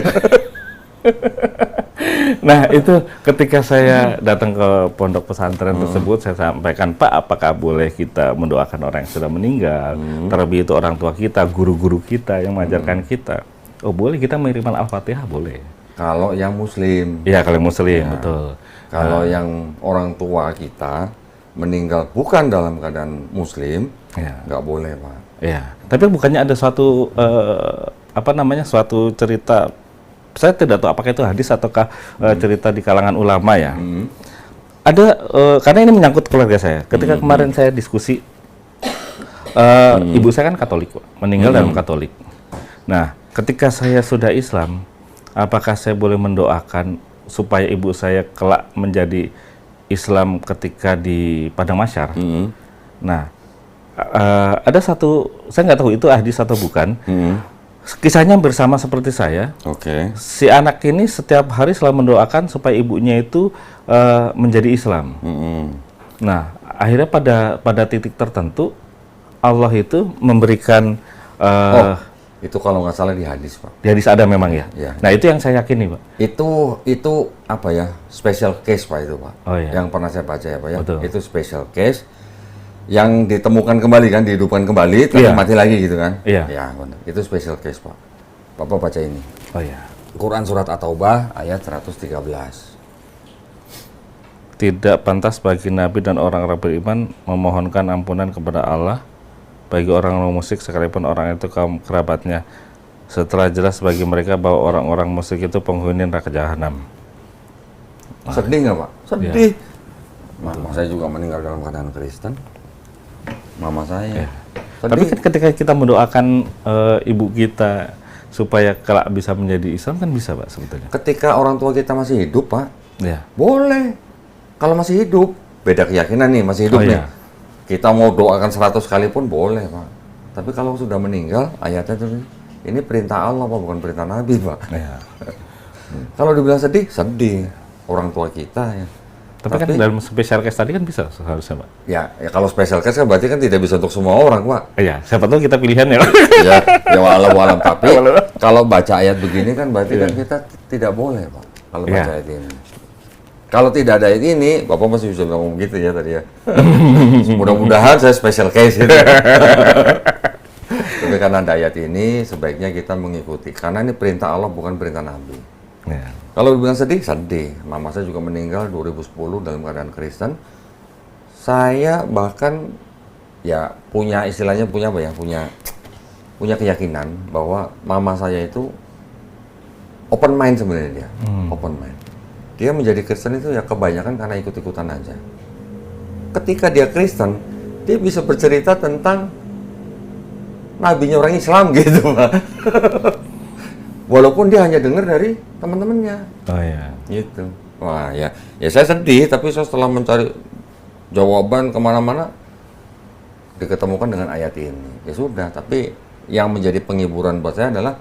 [SPEAKER 2] Nah, itu ketika saya datang ke pondok pesantren tersebut, saya sampaikan, Pak, apakah boleh kita mendoakan orang yang sudah meninggal? Terlebih itu orang tua kita, guru-guru kita yang mengajarkan kita. Oh, boleh, kita mengirimkan Al-Fatihah, boleh.
[SPEAKER 1] Kalau yang Muslim.
[SPEAKER 2] Iya, kalau Muslim, betul.
[SPEAKER 1] Kalau yang orang tua kita meninggal bukan dalam keadaan Muslim, nggak boleh, Pak.
[SPEAKER 2] Iya. Tapi bukannya ada suatu suatu cerita, saya tidak tahu apakah itu hadis ataukah cerita di kalangan ulama ya. Ada karena ini menyangkut keluarga saya. Ketika kemarin saya diskusi, ibu saya kan Katolik, Pak, meninggal dalam Katolik. Nah, ketika saya sudah Islam, apakah saya boleh mendoakan supaya ibu saya kelak menjadi Islam ketika di padang mahsyar? Nah, ada satu, saya nggak tahu itu hadis atau bukan. Kisahnya bersama seperti saya.
[SPEAKER 1] Oke.
[SPEAKER 2] Si anak ini setiap hari selalu mendoakan supaya ibunya itu menjadi Islam. Nah, akhirnya pada titik tertentu Allah itu memberikan
[SPEAKER 1] Itu kalau nggak salah di hadis, Pak.
[SPEAKER 2] di hadis ada memang ya.
[SPEAKER 1] Ya.
[SPEAKER 2] Nah, itu yang saya yakini, Pak.
[SPEAKER 1] Itu apa ya? Special case, Pak, itu, Pak.
[SPEAKER 2] Oh, iya.
[SPEAKER 1] Yang pernah saya baca ya, Pak, ya.
[SPEAKER 2] Betul.
[SPEAKER 1] Itu special case yang ditemukan kembali kan, dihidupkan kembali, tapi
[SPEAKER 2] Iya.
[SPEAKER 1] mati lagi gitu kan.
[SPEAKER 2] Iya.
[SPEAKER 1] Ya, benar. Itu special case, Pak. Bapak baca ini.
[SPEAKER 2] Oh ya.
[SPEAKER 1] Quran surat At-Taubah ayat 113.
[SPEAKER 2] Tidak pantas bagi Nabi dan orang-orang beriman memohonkan ampunan kepada Allah bagi orang musyrik sekalipun orang itu kaum kerabatnya, setelah jelas bagi mereka bahwa orang-orang musyrik itu penghuni neraka jahanam.
[SPEAKER 1] Sedih nggak, Pak? Sedih. Mama saya juga meninggal dalam keadaan Kristen. Mama saya. Sedih.
[SPEAKER 2] Tapi kan ketika kita mendoakan ibu kita supaya kelak bisa menjadi Islam, kan bisa, Pak, sebetulnya.
[SPEAKER 1] Ketika orang tua kita masih hidup, Pak,
[SPEAKER 2] Ya.
[SPEAKER 1] boleh. Kalau masih hidup, beda keyakinan nih, masih hidup
[SPEAKER 2] Oh,
[SPEAKER 1] nih.
[SPEAKER 2] iya.
[SPEAKER 1] Kita mau doakan 100 kali pun boleh, Pak. Tapi kalau sudah meninggal, ayatnya tuh, ini perintah Allah, Pak, bukan perintah Nabi, Pak.
[SPEAKER 2] Ya.
[SPEAKER 1] Kalau dibilang sedih, sedih. Orang tua kita ya.
[SPEAKER 2] Tapi kan dalam special case tadi kan bisa seharusnya, Pak.
[SPEAKER 1] Ya kalau special case kan berarti kan tidak bisa untuk semua orang, Pak.
[SPEAKER 2] Iya, siapa tahu kita pilihan ya, Pak.
[SPEAKER 1] Ya walau tapi kalau baca ayat begini kan berarti kan kita tidak boleh, Pak. Kalau baca ayat ini. Kalau tidak ada ayat ini, Bapak masih bisa ngomong gitu ya tadi ya. Mudah-mudahan saya special case itu. Tapi karena ada ayat ini, sebaiknya kita mengikuti. Karena ini perintah Allah, bukan perintah Nabi.
[SPEAKER 2] Ya.
[SPEAKER 1] Kalau dibilang sedih, sedih. Mama saya juga meninggal 2010 dalam keadaan Kristen. Saya bahkan ya punya istilahnya punya apa ya? Punya keyakinan bahwa mama saya itu open mind sebenarnya dia. Open mind. Dia menjadi Kristen itu ya kebanyakan karena ikut-ikutan aja. Ketika dia Kristen, dia bisa bercerita tentang nabinya orang Islam gitu, Pak. Walaupun dia hanya dengar dari teman-temannya.
[SPEAKER 2] Oh ya.
[SPEAKER 1] Gitu. Wah ya saya sedih, tapi saya setelah mencari jawaban kemana-mana, diketemukan dengan ayat ini. Ya sudah, tapi yang menjadi penghiburan buat saya adalah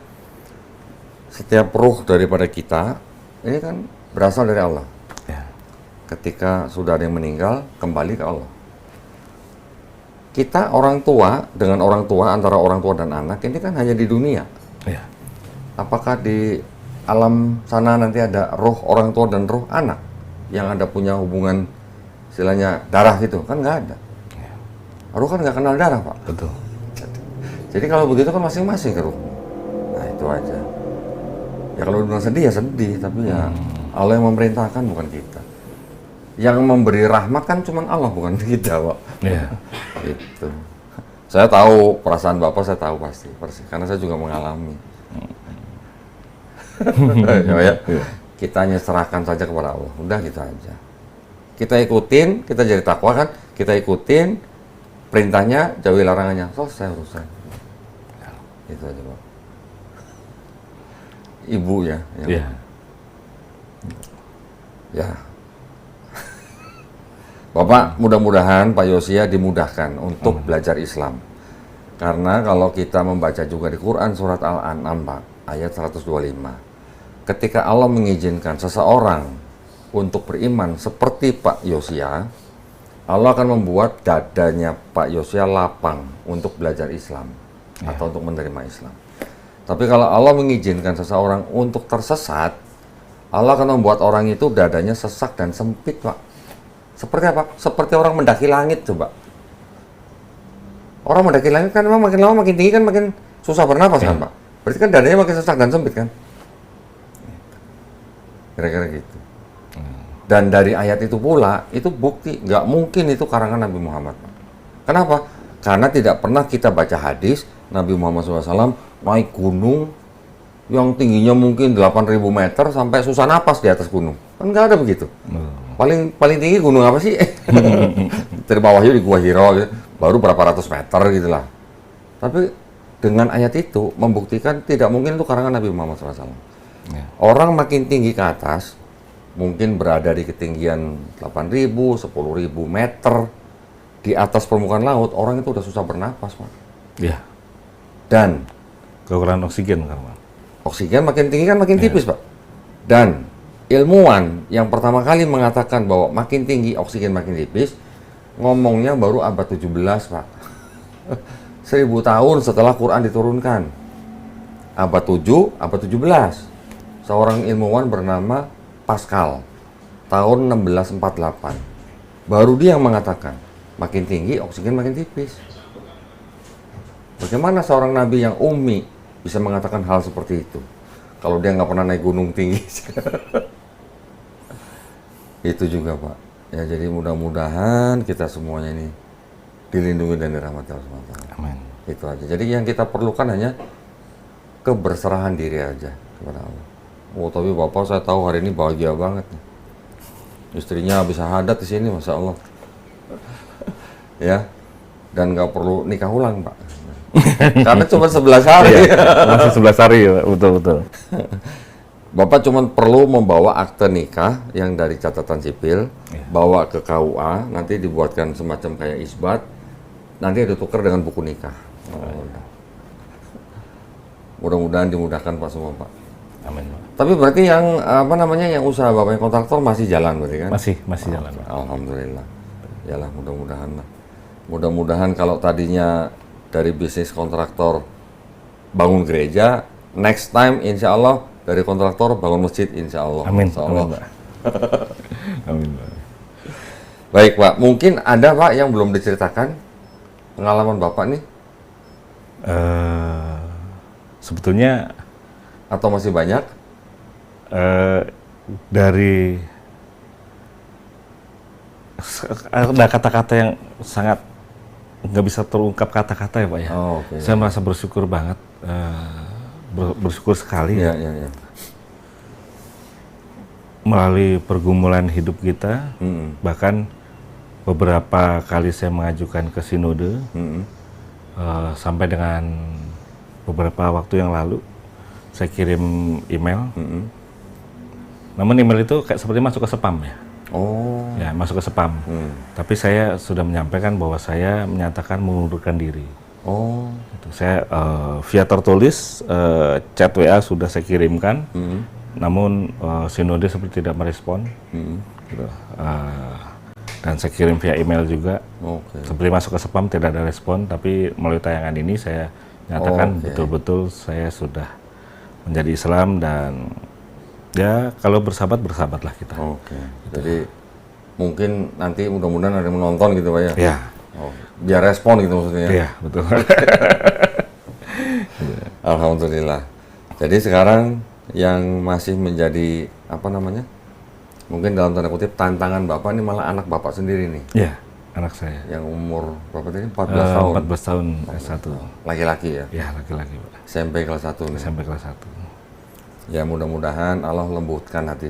[SPEAKER 1] setiap ruh daripada kita, ini kan berasal dari Allah.
[SPEAKER 2] Ya.
[SPEAKER 1] Ketika sudah ada yang meninggal, kembali ke Allah. Kita orang tua, dengan orang tua, antara orang tua dan anak, ini kan hanya di dunia.
[SPEAKER 2] Ya.
[SPEAKER 1] Apakah di alam sana nanti ada roh orang tua dan roh anak yang ada punya hubungan istilahnya darah gitu? Kan nggak ada. Roh kan nggak kenal darah, Pak.
[SPEAKER 2] Betul.
[SPEAKER 1] Jadi kalau begitu kan masing-masing ke roh. Nah itu aja. Ya kalau dibilang sedih ya sedih, tapi ya Allah yang memerintahkan bukan kita. Yang memberi rahmat kan cuma Allah bukan kita, Pak.
[SPEAKER 2] Iya.
[SPEAKER 1] Gitu. Saya tahu perasaan Bapak, saya tahu pasti, karena saya juga mengalami. Ya, kita hanya serahkan saja kepada Allah. Udah gitu aja. Kita ikutin, kita jadi takwa kan? Kita ikutin perintahnya, jauhi larangannya. Selesai urusan. Itu aja, Pak. Ibu ya.
[SPEAKER 2] Iya.
[SPEAKER 1] Ya. Bapak, mudah-mudahan Pak Yosia dimudahkan untuk belajar Islam. Karena kalau kita membaca juga di Quran surat Al-An'am, Pak, ayat 125. Ketika Allah mengizinkan seseorang untuk beriman seperti Pak Yosia, Allah akan membuat dadanya Pak Yosia lapang untuk belajar Islam atau untuk menerima Islam. Tapi kalau Allah mengizinkan seseorang untuk tersesat, Allah akan membuat orang itu dadanya sesak dan sempit, Pak. Seperti apa? Seperti orang mendaki langit, coba. Orang mendaki langit kan memang makin lama makin tinggi kan makin susah bernapas kan, Pak? Berarti kan dadanya makin sesak dan sempit kan? Kira-kira gitu. Dan dari ayat itu pula, itu bukti, nggak mungkin itu karangan Nabi Muhammad. Kenapa? Karena tidak pernah kita baca hadis, Nabi Muhammad SAW naik gunung yang tingginya mungkin 8.000 meter sampai susah napas di atas gunung. Kan nggak ada begitu. Paling tinggi gunung apa sih? Dari bawahnya di Gua Hiro, gitu. Baru berapa ratus meter gitu lah. Tapi dengan ayat itu membuktikan tidak mungkin itu karangan Nabi Muhammad SAW. Orang makin tinggi ke atas, mungkin berada di ketinggian 8.000, 10.000 meter di atas permukaan laut, orang itu udah susah bernapas, Pak. Iya. Dan
[SPEAKER 2] Kekurangan oksigen kan, Pak.
[SPEAKER 1] Oksigen makin tinggi kan makin tipis, Pak. Dan ilmuwan yang pertama kali mengatakan bahwa makin tinggi oksigen makin tipis, ngomongnya baru abad 17, Pak. 1000 tahun setelah Quran diturunkan. Abad 7, abad 17. Seorang ilmuwan bernama Pascal, tahun 1648. Baru dia yang mengatakan, makin tinggi, oksigen makin tipis. Bagaimana seorang nabi yang ummi bisa mengatakan hal seperti itu? Kalau dia nggak pernah naik gunung tinggi. Itu juga, Pak. Ya, jadi mudah-mudahan kita semuanya ini dilindungi dan dirahmati Allah SWT.
[SPEAKER 2] Amin.
[SPEAKER 1] Itu aja. Jadi yang kita perlukan hanya keberserahan diri aja kepada Allah. Oh, tapi Bapak saya tahu hari ini bahagia banget nih. Istrinya bisa hadat di sini, Masya Allah. Ya, dan nggak perlu nikah ulang, Pak. Karena cuma 11 hari.
[SPEAKER 2] Masih 11 hari, ya, betul-betul.
[SPEAKER 1] Bapak cuma perlu membawa akte nikah yang dari catatan sipil, bawa ke KUA, nanti dibuatkan semacam kayak isbat, nanti ditukar dengan buku nikah. Mudah-mudahan dimudahkan Pak semua, Pak.
[SPEAKER 2] Amin, Pak.
[SPEAKER 1] Tapi berarti yang yang usaha Bapak yang kontraktor masih jalan berarti kan?
[SPEAKER 2] Masih jalan, Pak.
[SPEAKER 1] Alhamdulillah. Yalah, mudah-mudahan lah. Mudah-mudahan kalau tadinya dari bisnis kontraktor bangun gereja, next time insya Allah dari kontraktor bangun masjid insya Allah.
[SPEAKER 2] Amin.
[SPEAKER 1] Insya Allah.
[SPEAKER 2] Amin, Pak. Amin, Pak.
[SPEAKER 1] Baik, Pak. Mungkin ada, Pak, yang belum diceritakan pengalaman Bapak nih?
[SPEAKER 2] Sebetulnya
[SPEAKER 1] Atau masih banyak?
[SPEAKER 2] dari ada kata-kata yang sangat nggak bisa terungkap kata-kata ya, Pak ya.
[SPEAKER 1] Oh, okay.
[SPEAKER 2] Saya merasa bersyukur banget, bersyukur sekali
[SPEAKER 1] Ya.
[SPEAKER 2] melalui pergumulan hidup kita. Bahkan beberapa kali saya mengajukan ke sinode, sampai dengan beberapa waktu yang lalu saya kirim email. Namun email itu kayak seperti masuk ke spam ya.
[SPEAKER 1] Oh.
[SPEAKER 2] Ya, masuk ke spam. Tapi saya sudah menyampaikan bahwa saya menyatakan mengundurkan diri.
[SPEAKER 1] Oh.
[SPEAKER 2] Gitu. Saya via tertulis, chat WA sudah saya kirimkan. Namun sinode seperti tidak merespon. Gitu. Dan saya kirim via email juga. Seperti masuk ke spam, tidak ada respon. Tapi melalui tayangan ini saya nyatakan betul-betul saya sudah menjadi Islam, dan ya kalau bersahabatlah kita.
[SPEAKER 1] Jadi mungkin nanti mudah-mudahan ada yang menonton gitu, Pak ya?
[SPEAKER 2] Iya.
[SPEAKER 1] Biar respon gitu maksudnya.
[SPEAKER 2] Iya, betul.
[SPEAKER 1] Alhamdulillah. Jadi sekarang yang masih menjadi mungkin dalam tanda kutip tantangan Bapak ini malah anak Bapak sendiri nih.
[SPEAKER 2] Iya, anak saya.
[SPEAKER 1] Yang umur berapa tadi? 14 tahun.
[SPEAKER 2] 14 tahun S1.
[SPEAKER 1] Laki-laki ya?
[SPEAKER 2] Iya, laki-laki, Pak.
[SPEAKER 1] SMP kelas 1 nih.
[SPEAKER 2] SMP kelas 1.
[SPEAKER 1] Ya mudah-mudahan Allah lembutkan hati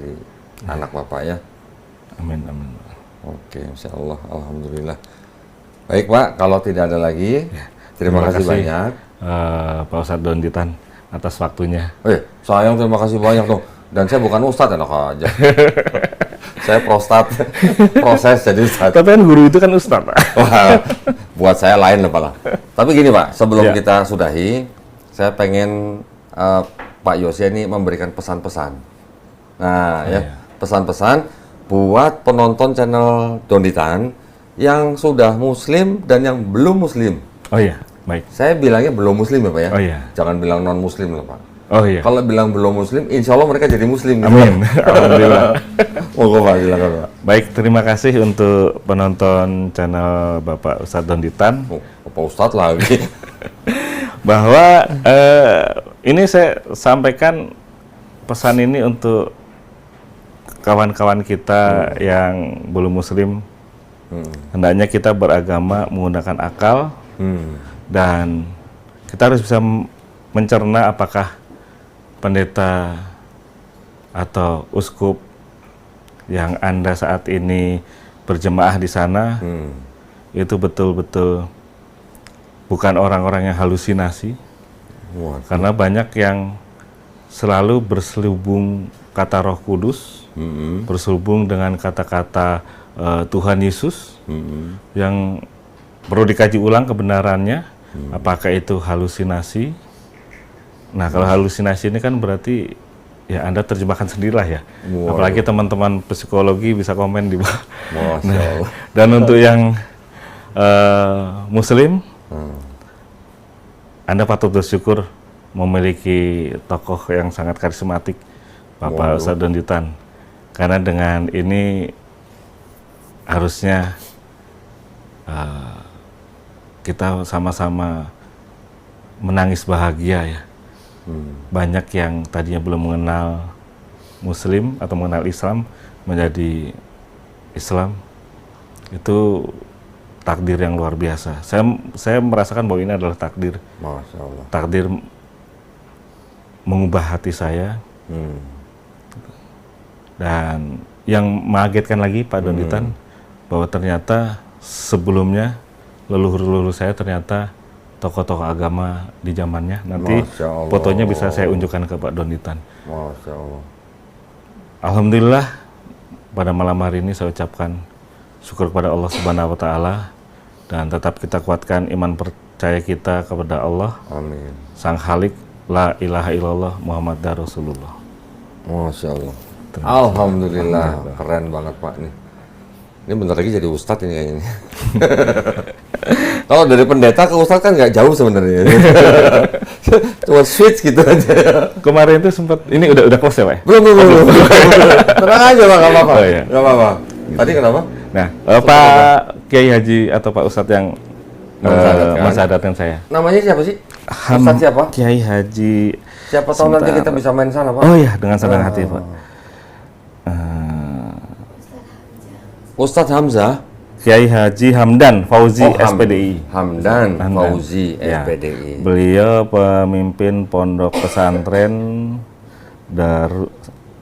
[SPEAKER 1] anak Bapak ya.
[SPEAKER 2] Amin, amin.
[SPEAKER 1] Oke, insya Allah, alhamdulillah. Baik Pak, kalau tidak ada lagi, terima kasih banyak.
[SPEAKER 2] Pak Ustadz Donditan atas waktunya.
[SPEAKER 1] Sayang, terima kasih banyak dong. Dan saya bukan Ustadz, enak aja. Saya proses jadi Ustadz.
[SPEAKER 2] Tapi kan guru itu kan Ustadz, Pak.
[SPEAKER 1] Wah, buat saya lain lah Pak. Tapi gini Pak, sebelum kita sudahi, saya pengen Pak Yose ini memberikan pesan-pesan. Nah, pesan-pesan buat penonton channel Donditan yang sudah Muslim dan yang belum Muslim.
[SPEAKER 2] Oh iya, baik.
[SPEAKER 1] Saya bilangnya belum Muslim ya Pak ya.
[SPEAKER 2] Oh iya.
[SPEAKER 1] Jangan bilang non Muslim lah Pak.
[SPEAKER 2] Oh iya.
[SPEAKER 1] Kalau bilang belum Muslim, insya Allah mereka jadi Muslim.
[SPEAKER 2] Amin. Alhamdulillah.
[SPEAKER 1] Monggo Pak, silakan Pak.
[SPEAKER 2] Baik, terima kasih untuk penonton channel Bapak Ustadz Donditan.
[SPEAKER 1] Pak Ustadz lagi.
[SPEAKER 2] Bahwa ini saya sampaikan pesan ini untuk kawan-kawan kita yang belum Muslim. Hendaknya kita beragama menggunakan akal dan kita harus bisa mencerna apakah pendeta atau uskup yang Anda saat ini berjemaah di sana itu betul-betul bukan orang-orang yang halusinasi. Karena banyak yang selalu berselubung kata Roh Kudus, berselubung dengan kata-kata Tuhan Yesus yang perlu dikaji ulang kebenarannya, apakah itu halusinasi. Nah, kalau halusinasi ini kan berarti ya Anda terjemahkan sendirilah ya. Apalagi teman-teman psikologi bisa komen di bawah. Nah, dan untuk yang Muslim, Anda patut bersyukur memiliki tokoh yang sangat karismatik, Bapak Ustadz Donditan. Karena dengan ini harusnya kita sama-sama menangis bahagia ya. Banyak yang tadinya belum mengenal Muslim atau mengenal Islam menjadi Islam. Itu takdir yang luar biasa. Saya merasakan bahwa ini adalah takdir.
[SPEAKER 1] Masya Allah.
[SPEAKER 2] Takdir mengubah hati saya. Dan yang mengagetkan lagi Pak Donditan, bahwa ternyata sebelumnya leluhur-leluhur saya ternyata tokoh-tokoh agama di zamannya. Nanti fotonya bisa saya unjukkan ke Pak Donditan.
[SPEAKER 1] Masya Allah.
[SPEAKER 2] Alhamdulillah, pada malam hari ini saya ucapkan syukur kepada Allah Subhanahu wa Ta'ala, dan tetap kita kuatkan iman percaya kita kepada Allah.
[SPEAKER 1] Amin.
[SPEAKER 2] Sang Khalik, la ilaha illallah, Muhammad Rasulullah.
[SPEAKER 1] Masya Allah. Alhamdulillah, keren banget Pak nih. Ini bentar lagi jadi ustadz ini kayaknya. Kalau dari pendeta ke ustadz kan nggak jauh sebenarnya. Cuma switch gitu aja.
[SPEAKER 2] Kemarin itu sempat, ini udah close ya Pak?
[SPEAKER 1] Belum. Tenang aja Pak, nggak apa-apa.
[SPEAKER 2] Oh, iya.
[SPEAKER 1] Nggak apa-apa. Tadi kenapa?
[SPEAKER 2] Nah, Pak Kiai Haji atau Pak Ustadz yang mensadarkan saya.
[SPEAKER 1] Namanya siapa sih? Ustadz siapa?
[SPEAKER 2] Kiai Haji.
[SPEAKER 1] Siapa tahu nanti kita bisa main sana Pak.
[SPEAKER 2] Oh iya, dengan senang hati Pak.
[SPEAKER 1] Ustadz Hamzah.
[SPEAKER 2] Kiai Haji Hamdan Fauzi SPDI.
[SPEAKER 1] Hamdan Fauzi SPDI.
[SPEAKER 2] Beliau pemimpin pondok pesantren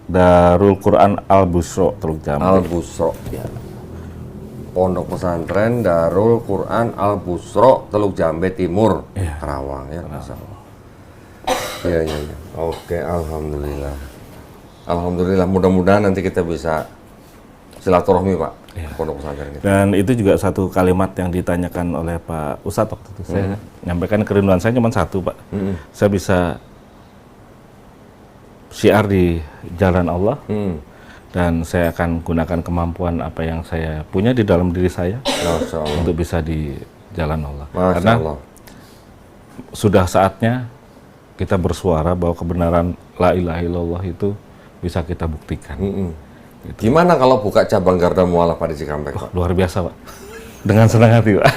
[SPEAKER 2] Darul Quran Al Busro Teluk Jambe.
[SPEAKER 1] Al Busro ya. Pondok pesantren Darul Quran Al Busro Teluk Jambe Timur, Karawang ya. Iya. Oke, alhamdulillah. Alhamdulillah, mudah-mudahan nanti kita bisa silaturahmi Pak. Pondok pesantren kita.
[SPEAKER 2] Dan itu juga satu kalimat yang ditanyakan oleh Pak Ustadz waktu itu. Saya nyampaikan kerinduan saya cuma satu Pak. Saya bisa syiar di jalan Allah. Dan saya akan gunakan kemampuan apa yang saya punya di dalam diri saya untuk bisa di jalan Allah. Karena sudah saatnya kita bersuara bahwa kebenaran la ilaha illallah itu bisa kita buktikan.
[SPEAKER 1] Gitu. Gimana kalau buka cabang Garda Mualaf Pak di Cikampek Pak?
[SPEAKER 2] Luar biasa Pak. Dengan senang hati Pak.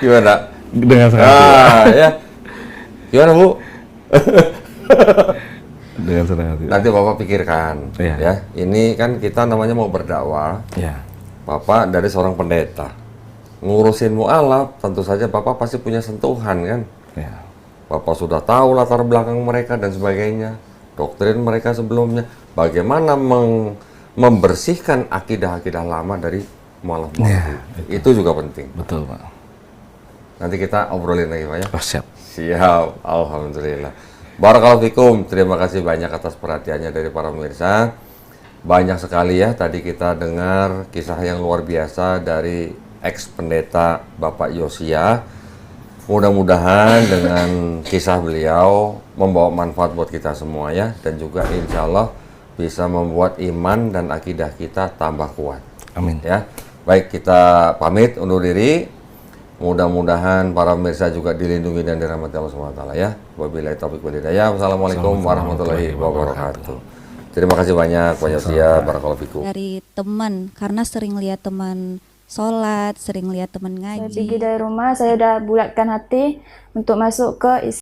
[SPEAKER 1] Gimana?
[SPEAKER 2] Dengan senang hati Pak.
[SPEAKER 1] Ya. Gimana Bu?
[SPEAKER 2] Dengan senang hati.
[SPEAKER 1] Nanti Bapak pikirkan, ya. Ini kan kita namanya mau berdakwah. Bapak dari seorang pendeta, ngurusin mualaf, tentu saja Bapak pasti punya sentuhan kan. Bapak sudah tahu latar belakang mereka dan sebagainya. doktrin mereka sebelumnya, bagaimana membersihkan akidah-akidah lama dari mualaf-mualaf itu juga penting.
[SPEAKER 2] Betul, Pak.
[SPEAKER 1] Nanti kita obrolin lagi, Pak ya.
[SPEAKER 2] Oh, siap.
[SPEAKER 1] Siap, alhamdulillah. Barakallahu fikum, terima kasih banyak atas perhatiannya dari para pemirsa. Banyak sekali ya tadi kita dengar kisah yang luar biasa dari ex pendeta Bapak Yosia. Mudah-mudahan dengan kisah beliau membawa manfaat buat kita semua ya, dan juga insya Allah bisa membuat iman dan akidah kita tambah kuat.
[SPEAKER 2] Amin.
[SPEAKER 1] Ya, baik, kita pamit undur diri. Mudah-mudahan para pemirsa juga dilindungi dan dirahmati Allah SWT ya. Wabillahi taufiq wal hidayah. Wassalamualaikum warahmatullahi wabarakatuh. Terima kasih banyak Pak Yosia, barakallahu fikum.
[SPEAKER 3] Dari teman, karena sering lihat teman sholat, sering lihat teman
[SPEAKER 4] Saya
[SPEAKER 3] ngaji.
[SPEAKER 4] pergi dari rumah, saya udah bulatkan hati untuk masuk ke